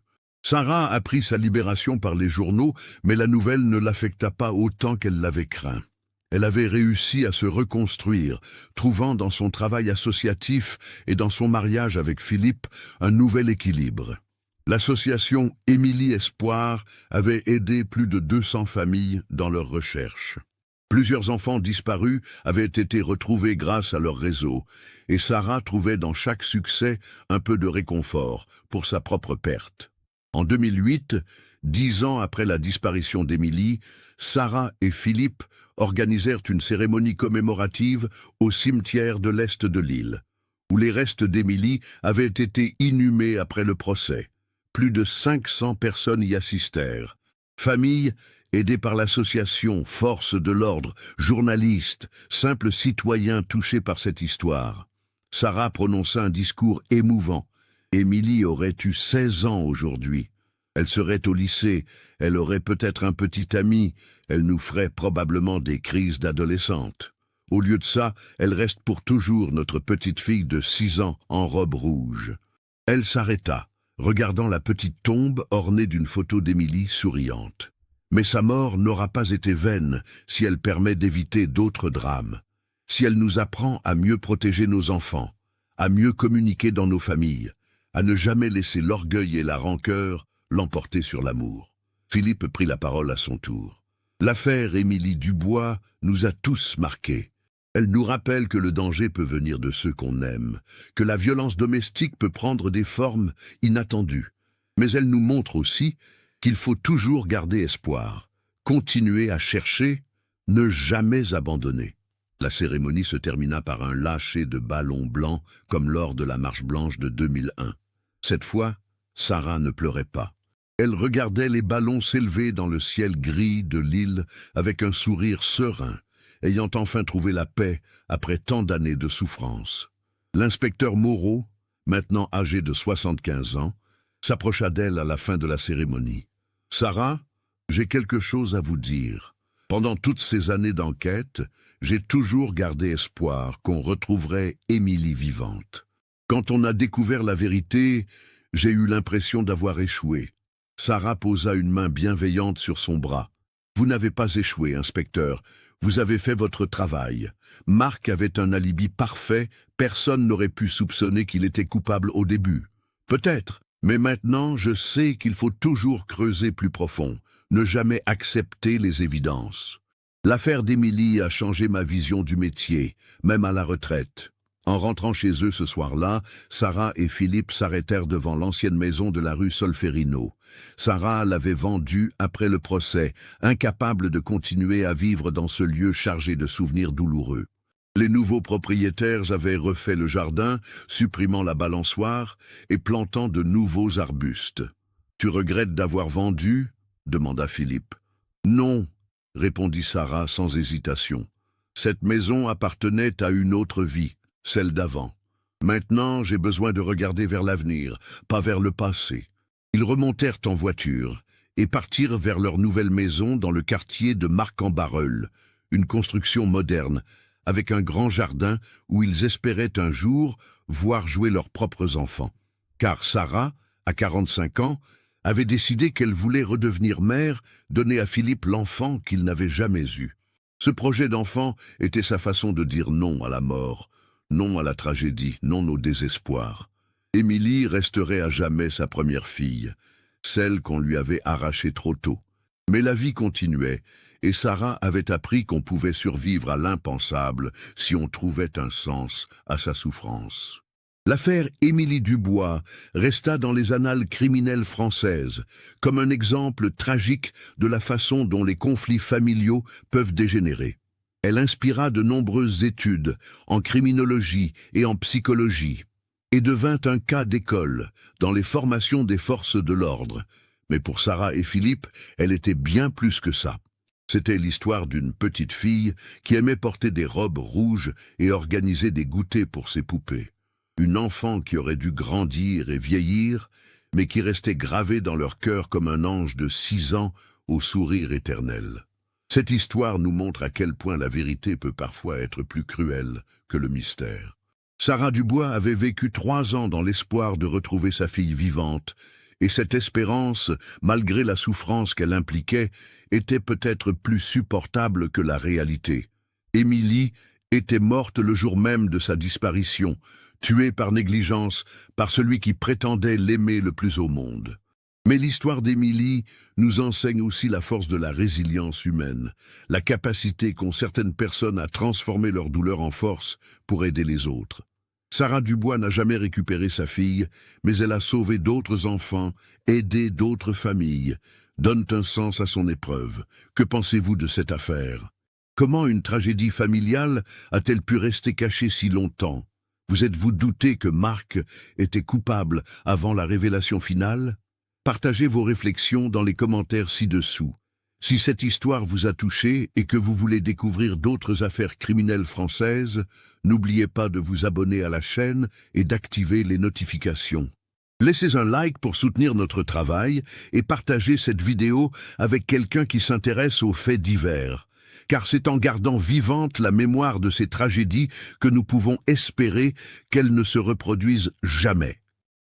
Sarah apprit sa libération par les journaux, mais la nouvelle ne l'affecta pas autant qu'elle l'avait craint. Elle avait réussi à se reconstruire, trouvant dans son travail associatif et dans son mariage avec Philippe un nouvel équilibre. L'association Émilie Espoir avait aidé plus de 200 familles dans leurs recherches. Plusieurs enfants disparus avaient été retrouvés grâce à leur réseau, et Sarah trouvait dans chaque succès un peu de réconfort pour sa propre perte. En 2008, 10 ans après la disparition d'Émilie, Sarah et Philippe organisèrent une cérémonie commémorative au cimetière de l'Est de l'île, où les restes d'Émilie avaient été inhumés après le procès. Plus de 500 personnes y assistèrent. Familles aidées par l'association, forces de l'ordre, journalistes, simples citoyens touchés par cette histoire. Sarah prononça un discours émouvant. Émilie aurait eu 16 ans aujourd'hui. Elle serait au lycée, elle aurait peut-être un petit ami, elle nous ferait probablement des crises d'adolescente. Au lieu de ça, elle reste pour toujours notre petite fille de 6 ans en robe rouge. Elle s'arrêta, regardant la petite tombe ornée d'une photo d'Émilie souriante. Mais sa mort n'aura pas été vaine si elle permet d'éviter d'autres drames, si elle nous apprend à mieux protéger nos enfants, à mieux communiquer dans nos familles, à ne jamais laisser l'orgueil et la rancœur l'emporter sur l'amour. Philippe prit la parole à son tour. L'affaire Émilie Dubois nous a tous marqués. Elle nous rappelle que le danger peut venir de ceux qu'on aime, que la violence domestique peut prendre des formes inattendues. Mais elle nous montre aussi qu'il faut toujours garder espoir, continuer à chercher, ne jamais abandonner. La cérémonie se termina par un lâcher de ballons blancs comme lors de la marche blanche de 2001. Cette fois, Sarah ne pleurait pas. Elle regardait les ballons s'élever dans le ciel gris de l'île avec un sourire serein, ayant enfin trouvé la paix après tant d'années de souffrance. L'inspecteur Moreau, maintenant âgé de 75 ans, s'approcha d'elle à la fin de la cérémonie. « Sarah, j'ai quelque chose à vous dire. Pendant toutes ces années d'enquête, j'ai toujours gardé espoir qu'on retrouverait Émilie vivante. Quand on a découvert la vérité, j'ai eu l'impression d'avoir échoué. » Sarah posa une main bienveillante sur son bras. « Vous n'avez pas échoué, inspecteur. Vous avez fait votre travail. Marc avait un alibi parfait, personne n'aurait pu soupçonner qu'il était coupable au début. Peut-être, mais maintenant je sais qu'il faut toujours creuser plus profond, ne jamais accepter les évidences. L'affaire d'Émilie a changé ma vision du métier, même à la retraite. » En rentrant chez eux ce soir-là, Sarah et Philippe s'arrêtèrent devant l'ancienne maison de la rue Solferino. Sarah l'avait vendue après le procès, incapable de continuer à vivre dans ce lieu chargé de souvenirs douloureux. Les nouveaux propriétaires avaient refait le jardin, supprimant la balançoire et plantant de nouveaux arbustes. « Tu regrettes d'avoir vendu ?» demanda Philippe. « Non, » répondit Sarah sans hésitation. « Cette maison appartenait à une autre vie. Celle d'avant. Maintenant, j'ai besoin de regarder vers l'avenir, pas vers le passé. » Ils remontèrent en voiture et partirent vers leur nouvelle maison dans le quartier de Marc-en-Barœul, une construction moderne, avec un grand jardin où ils espéraient un jour voir jouer leurs propres enfants. Car Sarah, à 45 ans, avait décidé qu'elle voulait redevenir mère, donner à Philippe l'enfant qu'il n'avait jamais eu. Ce projet d'enfant était sa façon de dire non à la mort, non à la tragédie, non au désespoir. Émilie resterait à jamais sa première fille, celle qu'on lui avait arrachée trop tôt. Mais la vie continuait, et Sarah avait appris qu'on pouvait survivre à l'impensable si on trouvait un sens à sa souffrance. L'affaire Émilie Dubois resta dans les annales criminelles françaises, comme un exemple tragique de la façon dont les conflits familiaux peuvent dégénérer. Elle inspira de nombreuses études en criminologie et en psychologie, et devint un cas d'école dans les formations des forces de l'ordre. Mais pour Sarah et Philippe, elle était bien plus que ça. C'était l'histoire d'une petite fille qui aimait porter des robes rouges et organiser des goûters pour ses poupées. Une enfant qui aurait dû grandir et vieillir, mais qui restait gravée dans leur cœur comme un ange de 6 ans au sourire éternel. Cette histoire nous montre à quel point la vérité peut parfois être plus cruelle que le mystère. Sarah Dubois avait vécu 3 ans dans l'espoir de retrouver sa fille vivante, Et cette espérance, malgré la souffrance qu'elle impliquait, était peut-être plus supportable que la réalité. Émilie était morte le jour même de sa disparition, tuée par négligence par celui qui prétendait l'aimer le plus au monde. Mais l'histoire d'Émilie nous enseigne aussi la force de la résilience humaine, la capacité qu'ont certaines personnes à transformer leur douleur en force pour aider les autres. Sarah Dubois n'a jamais récupéré sa fille, mais elle a sauvé d'autres enfants, aidé d'autres familles, donne un sens à son épreuve. Que pensez-vous de cette affaire? Comment une tragédie familiale a-t-elle pu rester cachée si longtemps? Vous êtes-vous douté que Marc était coupable avant la révélation finale? Partagez vos réflexions dans les commentaires ci-dessous. Si cette histoire vous a touché et que vous voulez découvrir d'autres affaires criminelles françaises, n'oubliez pas de vous abonner à la chaîne et d'activer les notifications. Laissez un like pour soutenir notre travail et partagez cette vidéo avec quelqu'un qui s'intéresse aux faits divers. Car c'est en gardant vivante la mémoire de ces tragédies que nous pouvons espérer qu'elles ne se reproduisent jamais.